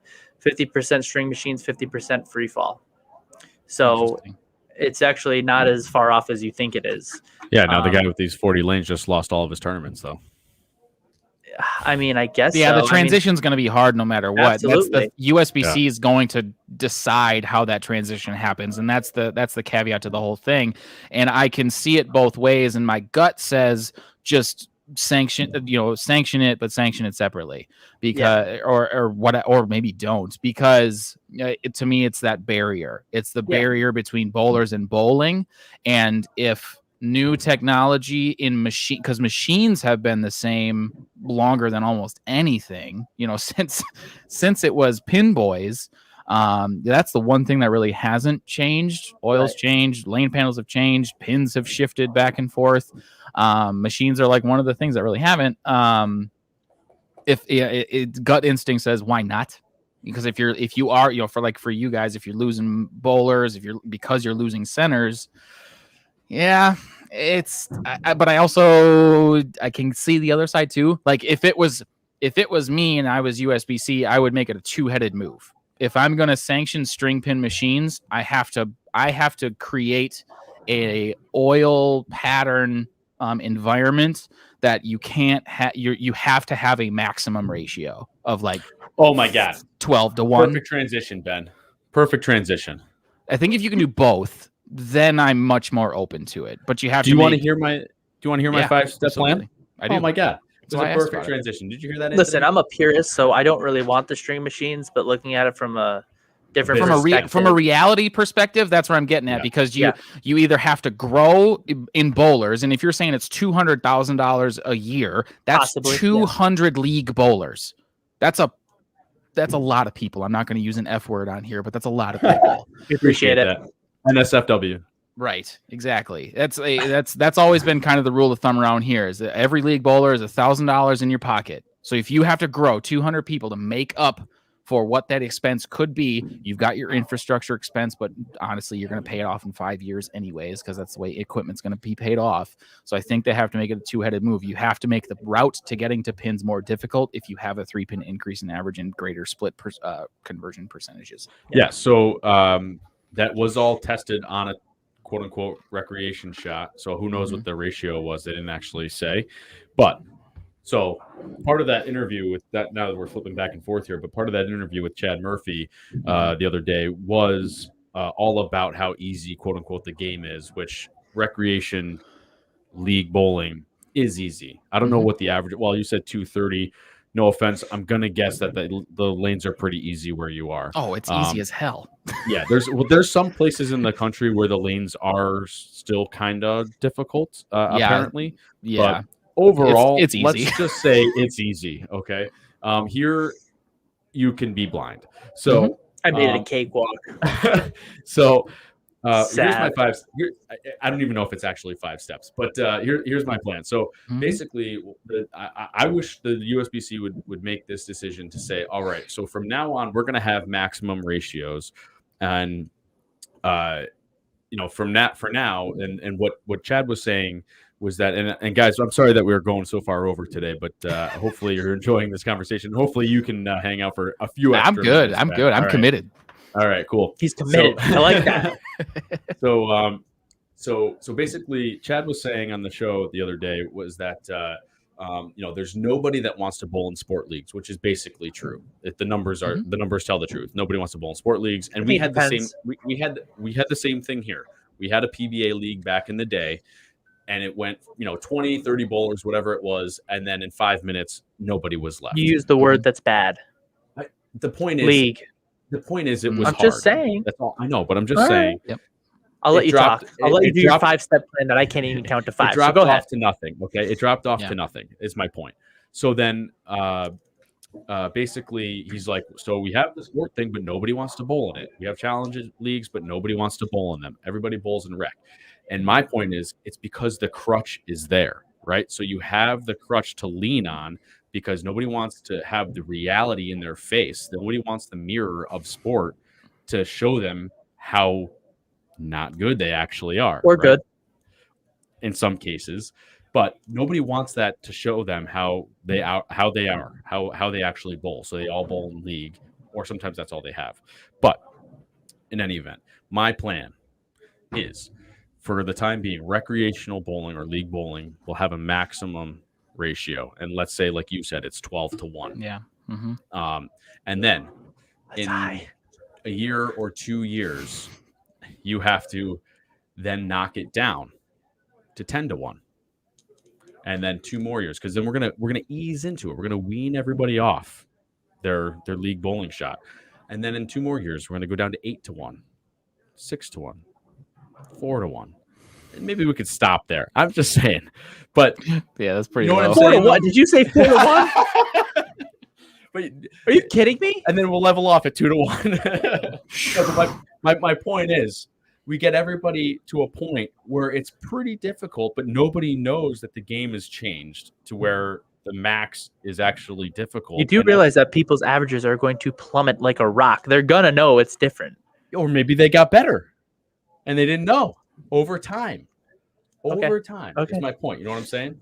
50% string machines, 50% free fall. So it's actually not as far off as you think it is. Yeah, now the guy with these 40 lanes just lost all of his tournaments, though. I mean, I guess the transition's going to be hard no matter what. Absolutely. That's the USBC is going to decide how that transition happens, and that's the caveat to the whole thing. And I can see it both ways, and my gut says just sanction it, but sanction it separately, because or maybe don't, because to me it's that barrier. It's the barrier between bowlers and bowling, and if new technology in because machines have been the same longer than almost anything, since it was pin boys. That's the one thing that really hasn't changed. Oil's changed, lane panels have changed, pins have shifted back and forth. Machines are like one of the things that really haven't. Gut instinct says, why not? Because if you are, for you guys, if you're losing bowlers, because you're losing centers, but I can see the other side too. Like if it was me and I was USBC, I would make it a 2-headed move. If I'm going to sanction string pin machines, I have to create a oil pattern environment that you can't you have to have a maximum ratio of, like, oh my God, 12-1. Perfect transition, Ben. Perfect transition. I think if you can do both, then I'm much more open to it. But you have to. Do you want to hear my 5-step plan? I do. Oh my God. It's a perfect transition. Did you hear that, Anthony? Listen, I'm a purist, so I don't really want the string machines, but looking at it from a different perspective. From a reality perspective, that's where I'm getting at, because you either have to grow in bowlers, and if you're saying it's $200,000 a year, that's possibly 200 league bowlers. That's a lot of people. I'm not going to use an F word on here, but that's a lot of people. We appreciate it. NSFW. Right, exactly. That's always been kind of the rule of thumb around here, is that every league bowler is $1,000 in your pocket. So if you have to grow 200 people to make up for what that expense could be, you've got your infrastructure expense, but honestly, you're going to pay it off in 5 years anyways, because that's the way equipment's going to be paid off. So I think they have to make it a 2-headed move. You have to make the route to getting to pins more difficult if you have a 3-pin increase in average and greater split conversion percentages. Yeah, so that was all tested on a quote-unquote recreation shot. So who knows what the ratio was? They didn't actually say. But So part of that interview with that, now that we're flipping back and forth here, but part of that interview with Chad Murphy the other day was all about how easy, quote unquote, the game is, which recreation league bowling is easy. I don't know what the average, well, you said 230. No offense. I'm going to guess that the lanes are pretty easy where you are. Oh, it's easy as hell. Yeah. There's some places in the country where the lanes are still kind of difficult, apparently. Yeah. But overall, it's easy. Let's just say it's easy. Okay. Here you can be blind. So I made it a cakewalk. So here's my Sad. five. I don't even know if it's actually 5 steps, but here's my plan. So basically, I wish the USBC would make this decision to say, all right, so from now on, we're going to have maximum ratios, and from that for now, and what Chad was saying was that, and guys, I'm sorry that we were going so far over today, but hopefully you're enjoying this conversation. Hopefully you can hang out for a few. I'm good. I'm good. I'm committed. All right, cool. He's committed. I like that. So basically, Chad was saying on the show the other day was that there's nobody that wants to bowl in sport leagues, which is basically true. The numbers tell the truth. Nobody wants to bowl in sport leagues, and we had the same. We had the same thing here. We had a PBA league back in the day, and it went 20, 30 bowlers, whatever it was, and then in 5 minutes nobody was left. You used the word that's bad. The point is League. The point is, it was I'm hard. just saying. That's all I know, but I'm just saying. Yep. I'll let you talk. I'll let you do your dropped- 5-step plan that I can't even count to 5. It dropped so go off ahead. to nothing. Okay, it dropped off to nothing. Is my point. So then, basically, he's like, so we have the sport thing, but nobody wants to bowl in it. We have challenges leagues, but nobody wants to bowl in them. Everybody bowls in rec. And my point is, it's because the crutch is there, right? So you have the crutch to lean on because nobody wants to have the reality in their face. Nobody wants the mirror of sport to show them how not good they actually are. Or right? good. In some cases. But nobody wants that to show them how they actually bowl. So they all bowl in league, or sometimes that's all they have. But in any event, my plan is, for the time being, recreational bowling or league bowling will have a maximum ratio, and let's say, like you said, it's 12-1. Yeah. And then in a year or 2 years, you have to then knock it down to 10-1. And then 2 more years, because then we're gonna ease into it. We're gonna wean everybody off their league bowling shot, and then in 2 more years, we're gonna go down to 8-1, 6-1, 4-1. And maybe we could stop there. I'm just saying, but yeah, that's pretty. You know what I'm saying? saying? 4-1? Did you say 4-1? But are you kidding me? And then we'll level off at 2-1. my point is, we get everybody to a point where it's pretty difficult, but nobody knows that the game has changed to where the max is actually difficult. You do realize that people's averages are going to plummet like a rock. They're going to know it's different. Or maybe they got better and they didn't know over time. Over time is my point. You know what I'm saying?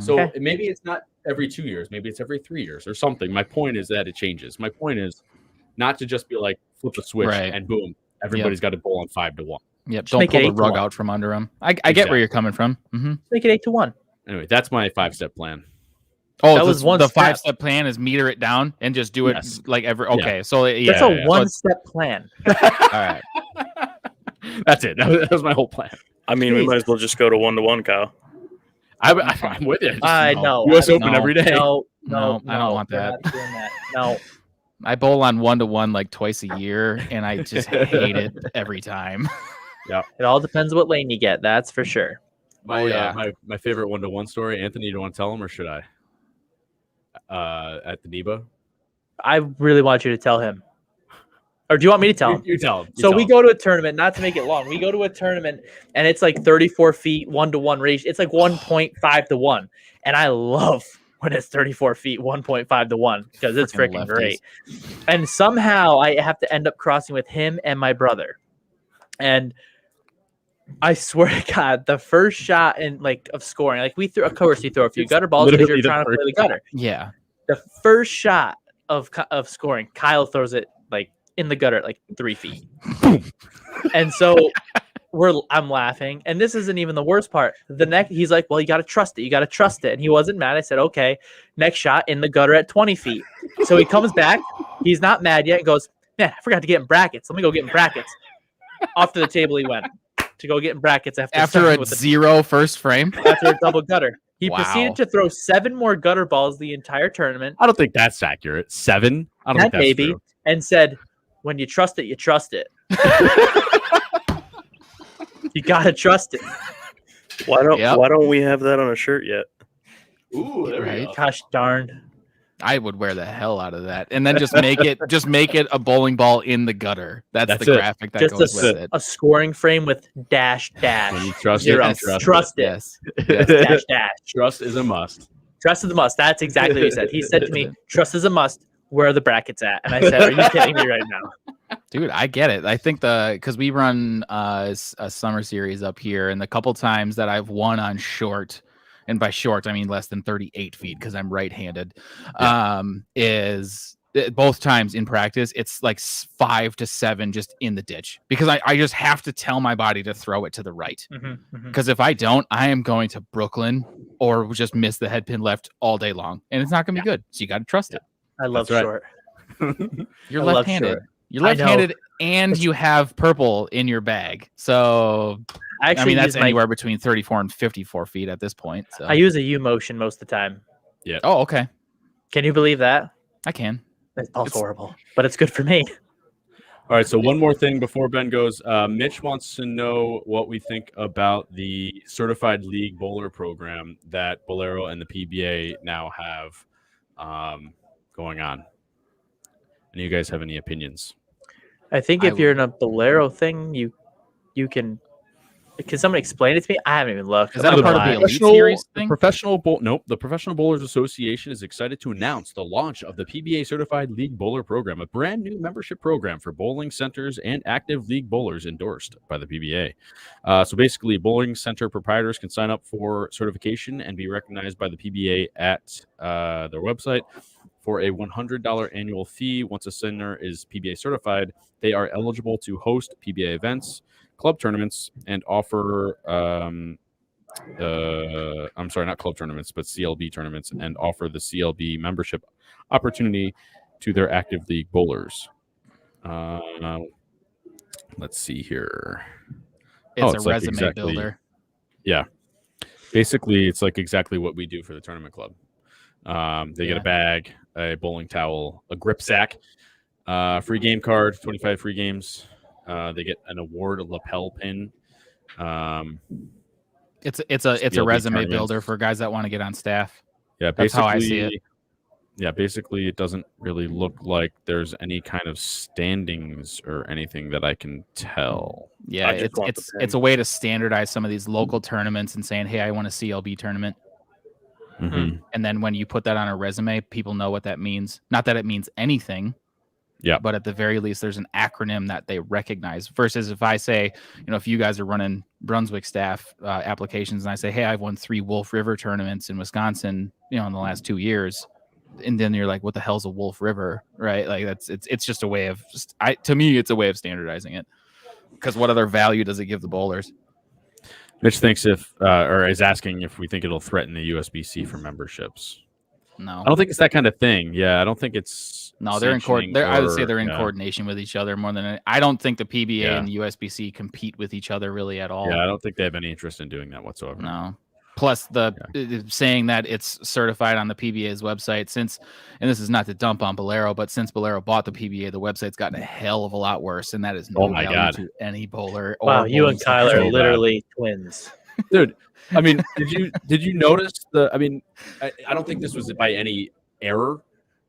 So maybe it's not every 2 years. Maybe it's every 3 years or something. My point is that it changes. My point is not to just be like flip a switch and boom, everybody's got to bowl on 5-1. Yep. Don't pull the rug out from under them. I get where you're coming from. Make it 8-1. Anyway, that's my 5-step plan. Oh, that was one. The 5-step plan is meter it down and just do it like every. Okay, so that's a 1-step plan. All right, that's it. That was my whole plan. I mean, we might as well just go to 1-1, Kyle. I'm with it. I know. US Open every day. No, I don't want that. Not doing that. No. I bowl on 1-1 like twice a year, and I just hate it every time. Yeah, it all depends what lane you get. That's for sure. My favorite 1-1 story. Anthony, you don't want to tell him, or should I? At the NEBA, I really want you to tell him. Or do you want me to tell him? You tell him. So we go to a tournament, not to make it long. We go to a tournament, and it's like 34 feet, 1-1 ratio. It's like 1.5-1. And I love when it's 34 feet, 1.5-1, because it's freaking great. And somehow I have to end up crossing with him and my brother. And I swear to God, the first shot of scoring, like we threw, of course, you throw a few gutter balls because you're trying to play the gutter. Yeah. The first shot of scoring, Kyle throws it like in the gutter at like 3 feet. And so I'm laughing, and this isn't even the worst part. He's like, well, you got to trust it. You got to trust it. And he wasn't mad. I said, okay, next shot in the gutter at 20 feet. So he comes back. He's not mad yet. And goes, man, I forgot to get in brackets. Let me go get in brackets. Off to the table he went to go get in brackets after a 0 first frame. After a double gutter. He Wow. proceeded to throw 7 more gutter balls the entire tournament. I don't think that's accurate. 7? I don't think that's maybe. true. And said, when you trust it, you trust it. You gotta trust it. Why don't we have that on a shirt yet? Ooh, there Right. we go. Gosh darn. I would wear the hell out of that, and then just make it a bowling ball in the gutter. That's That's the it. graphic that Just goes with it. a scoring frame with dash When you dash. trust Zero. it, you Trust it. Yes. Dash dash. Trust is a must. Trust is a must. That's exactly what he said. He said to me, trust is a must. Where are the brackets at? And I said, are you kidding me right now? Dude, I get it. I think because we run a summer series up here, and the couple times that I've won on short, and by short I mean less than 38 feet because I'm right-handed, is both times in practice it's like 5 to 7 just in the ditch because I just have to tell my body to throw it to the right. Because if I don't, I am going to Brooklyn or just miss the head pin left all day long, and it's not going to be good. So you got to trust it. I love That's short. You're I love left-handed. short. You're I know. left-handed, and you have purple in your bag. So I mean, that's anywhere between 34 and 54 feet at this point. So. I use a U motion most of the time. Oh, okay. Can you believe that? I can. That ball's horrible, but it's good for me. All right, so one more thing before Ben goes. Mitch wants to know what we think about the Certified League Bowler program that Bolero and the PBA now have going on. And you guys have any opinions? I think if you're in a Bolero thing, you can. Can someone explain it to me? I haven't even looked. Is that a part of the Elite Series thing? The Professional Bowlers Association is excited to announce the launch of the PBA Certified League Bowler Program, a brand new membership program for bowling centers and active league bowlers endorsed by the PBA. So basically, bowling center proprietors can sign up for certification and be recognized by the PBA at their website. For a $100 annual fee, once a center is PBA certified, they are eligible to host PBA events, club tournaments, and offer I'm sorry, not club tournaments, but CLB tournaments, and offer the CLB membership opportunity to their active league bowlers. Let's see here. It's a resume builder. Yeah. Basically, it's like exactly what we do for the tournament club. They get a bag, a bowling towel, a grip sack, free game card, 25 free games. They get an award, a lapel pin. It's a resume builder for guys that want to get on staff. Yeah, that's how I see it. Yeah, basically, it doesn't really look like there's any kind of standings or anything that I can tell. Yeah, it's a way to standardize some of these local tournaments and saying, hey, I want a CLB tournament. Mm-hmm. And then when you put that on a resume, people know what that means. Not that it means anything. Yeah. But at the very least, there's an acronym that they recognize. Versus if I say, if you guys are running Brunswick staff applications and I say, hey, I've won 3 Wolf River tournaments in Wisconsin, in the last 2 years. And then you're like, what the hell's a Wolf River? Right. Like it's just a way of to me, it's a way of standardizing it. Because what other value does it give the bowlers? Mitch thinks or is asking if we think it'll threaten the USBC for memberships. No, I don't think it's that kind of thing. Yeah, I don't think it's. No, they're in I would say they're in coordination with each other more than I don't think the PBA and the USBC compete with each other really at all. Yeah, I don't think they have any interest in doing that whatsoever. No. Plus saying that it's certified on the PBA's website and this is not to dump on Bolero, but since Bolero bought the PBA, the website's gotten a hell of a lot worse, and that is no value to any bowler. Wow, you and Kyle are literally twins, dude. I mean, did you notice I don't think this was by any error,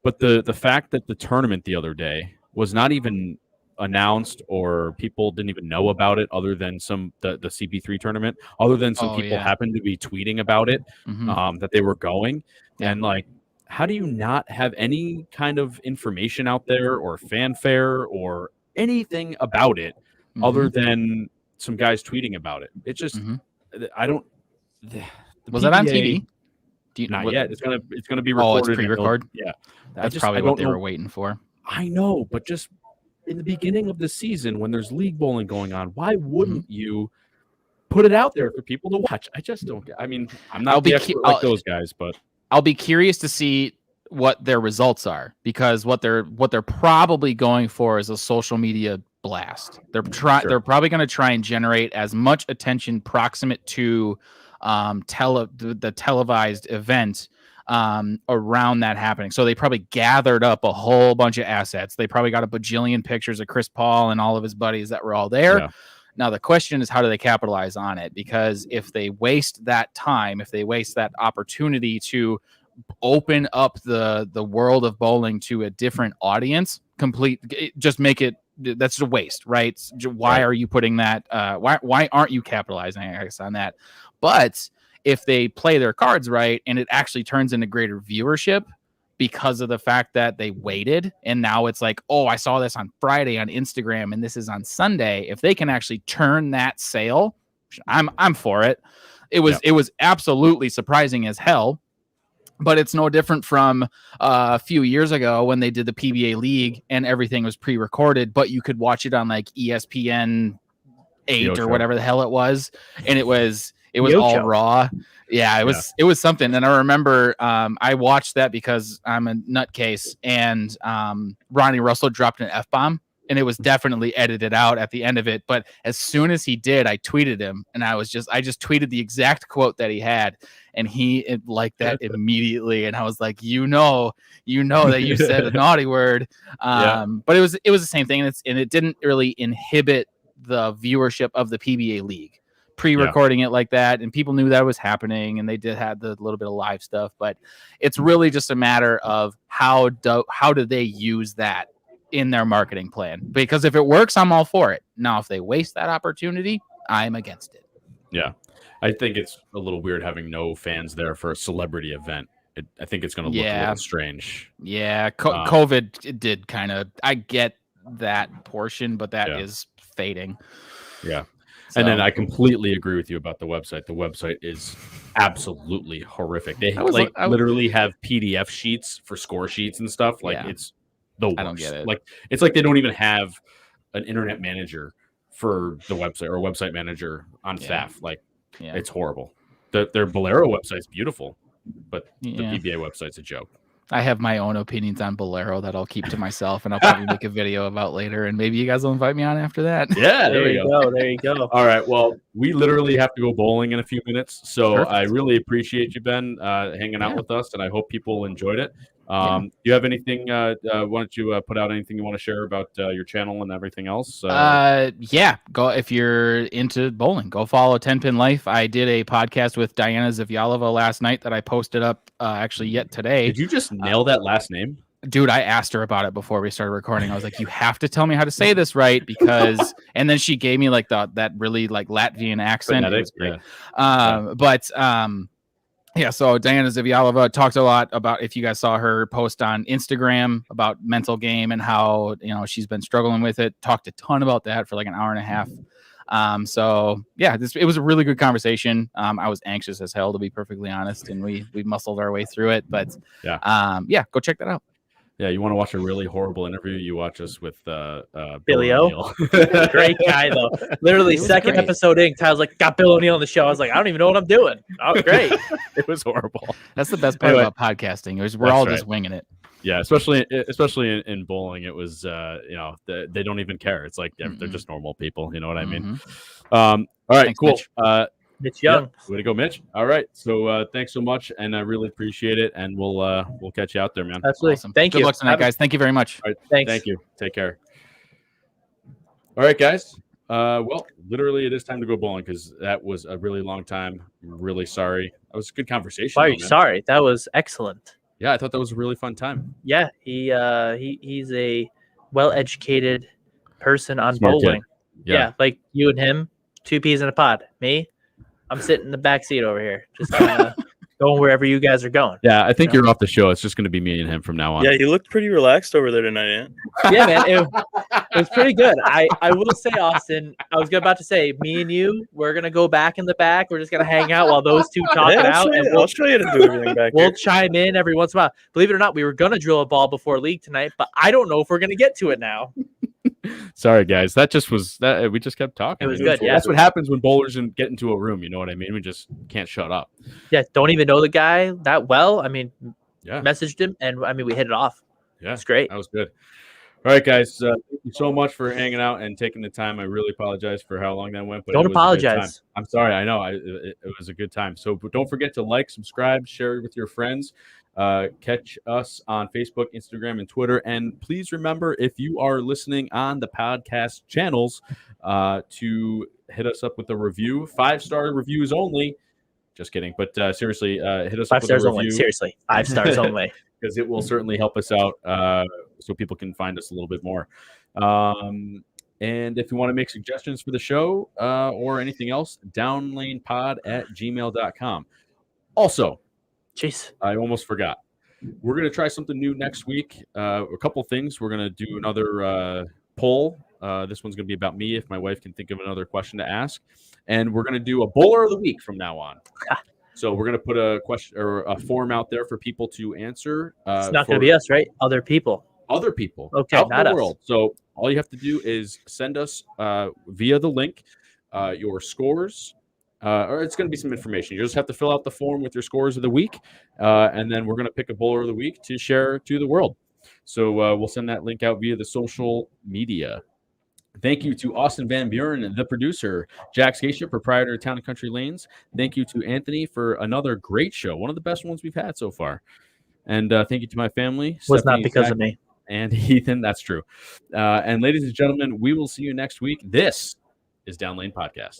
but the fact that the tournament the other day was not even announced or people didn't even know about it other than the CP3 tournament, other than some people happened to be tweeting about it, that they were going. And like, how do you not have any kind of information out there or fanfare or anything about it other than some guys tweeting about it? It just, I don't. Was that on TV? Not yet. It's gonna be recorded. It's pre-record. Yeah, that's probably what they were waiting for. I know, but just in the beginning of the season when there's league bowling going on, why wouldn't you put it out there for people to watch? I just don't get. I mean, I'm not the expert like those guys, but I'll be curious to see what their results are, because what they're probably going for is a social media blast. They're probably going to try and generate as much attention proximate to the televised event around that happening. So they probably gathered up a whole bunch of assets. They probably got a bajillion pictures of Chris Paul and all of his buddies that were all there. Yeah. Now, the question is, how do they capitalize on it? Because if they waste that time, if they waste that opportunity to open up the world of bowling to a different audience, just make it, that's a waste, right? Why are you putting that? Why aren't you capitalizing, I guess, on that? But if they play their cards right and it actually turns into greater viewership because of the fact that they waited, and now it's like, oh, I saw this on Friday on Instagram and this is on Sunday. If they can actually turn that sale, I'm for it. It was absolutely surprising as hell. But it's no different from a few years ago when they did the PBA League and everything was pre-recorded, but you could watch it on like ESPN 8 or whatever the hell it was, and it was all raw. Yeah, it was something. And I remember I watched that because I'm a nutcase, and Ronnie Russell dropped an F-bomb, and it was definitely edited out at the end of it. But as soon as he did, I tweeted him, and I just tweeted the exact quote that he had, and he liked that immediately. And I was like, you know that you said a naughty word. But it was the same thing, and it didn't really inhibit the viewership of the PBA League. Pre-recording it like that, and people knew that was happening, and they did have the little bit of live stuff. But it's really just a matter of how do they use that in their marketing plan, because if it works, I'm all for it. Now, if they waste that opportunity, I'm against it. Yeah, I think it's a little weird having no fans there for a celebrity event. I think it's going to look a little strange. Yeah, COVID did kind of. I get that portion, but that is fading. Yeah. So, and then I completely agree with you about the website. The website is absolutely horrific. They literally have PDF sheets for score sheets and stuff. Like it's the worst. I don't get it. Like it's like they don't even have an internet manager for the website or a website manager on staff. Like it's horrible. Their Bolero website's beautiful, but the PBA website's a joke. I have my own opinions on Bolero that I'll keep to myself, and I'll probably make a video about later, and maybe you guys will invite me on after that. Yeah, there you go. There you go. All right. Well, we literally have to go bowling in a few minutes, so perfect. I really appreciate you, Ben, hanging out with us, and I hope people enjoyed it. Do you have anything? Why don't you put out anything you want to share about your channel and everything else? Go if you're into bowling. Go follow 10 Pin Life. I did a podcast with Diana Zavyalova last night that I posted up actually yet today. Did you just nail that last name? Dude, I asked her about it before we started recording. I was like, you have to tell me how to say this right, because and then she gave me like that really like Latvian accent. It was great. So Diana Zavyalova talked a lot about, if you guys saw her post on Instagram about mental game and how, she's been struggling with it, talked a ton about that for like an hour and a half. It was a really good conversation. I was anxious as hell, to be perfectly honest, and we muscled our way through it, but go check that out. Yeah, you want to watch a really horrible interview? You watch us with Billy O. Great guy, though. Literally, second episode in, Tyler's like, got Bill O'Neill on the show. I was like, I don't even know what I'm doing. Oh, great. It was horrible. That's the best part about podcasting. We're all just winging it. Yeah, especially in bowling, it was they don't even care. It's like they're just normal people. You know what I mean? All right, thanks, cool. Mitch Young. Way to go, Mitch. All right. So thanks so much, and I really appreciate it. And we'll catch you out there, man. Absolutely. Awesome. Thank you. Good luck tonight, guys. Thank you very much. All right. Thanks. Thank you. Take care. All right, guys. Well, literally, it is time to go bowling because that was a really long time. I'm really sorry. That was a good conversation. Why are you sorry? That was excellent. Yeah, I thought that was a really fun time. Yeah, he's a well-educated person on Smart bowling. Kid. Yeah, like you and him, 2 peas in a pod. Me, I'm sitting in the back seat over here, just going wherever you guys are going. Yeah, I think you're off the show. It's just going to be me and him from now on. Yeah, you looked pretty relaxed over there tonight. Yeah, man, it was pretty good. I will say, Austin, I was about to say, me and you, we're going to go back in the back. We're just going to hang out while those two talk it out. I'll show you to do everything back We'll chime in every once in a while. Believe it or not, we were going to drill a ball before league tonight, but I don't know if we're going to get to it now. Sorry, guys. That just was that. We just kept talking. It was good, yeah. That's what happens when bowlers get into a room. You know what I mean? We just can't shut up. Yeah, don't even know the guy that well. I mean, Yeah. messaged him, and I mean, we hit it off. Yeah, It's great. That was good. All right, guys. Thank you so much for hanging out and taking the time. I really apologize for how long that went, but Don't it was a good time. apologize. I'm sorry. I know it was a good time. So but don't forget to like, subscribe, share it with your friends. Catch us on Facebook, Instagram, and Twitter. And please remember, if you are listening on the podcast channels, to hit us up with a review. 5-star reviews only. Just kidding. But seriously, hit us 5 up with stars a only. review. Seriously, 5 stars only. Because it will certainly help us out so people can find us a little bit more. And if you want to make suggestions for the show or anything else, downlanepod@gmail.com. Also, Jeez. I almost forgot. We're going to try something new next week. A couple things. We're going to do another poll. This one's going to be about me, if my wife can think of another question to ask. And we're going to do a bowler of the week from now on. So we're going to put a question or a form out there for people to answer. It's not going to be us, right? Other people. Other people. Okay, out in not the us. world. So all you have to do is send us via the link your scores. Or it's going to be some information. You just have to fill out the form with your scores of the week. And then we're going to pick a bowler of the week to share to the world. So we'll send that link out via the social media. Thank you to Austin Van Buren, the producer, Jack Skatia, proprietor of Town and Country Lanes. Thank you to Anthony for another great show, one of the best ones we've had so far. And thank you to my family. Was Stephanie, not because Zach, of me. and Ethan. That's true. And ladies and gentlemen, we will see you next week. This is Down Lane Podcast.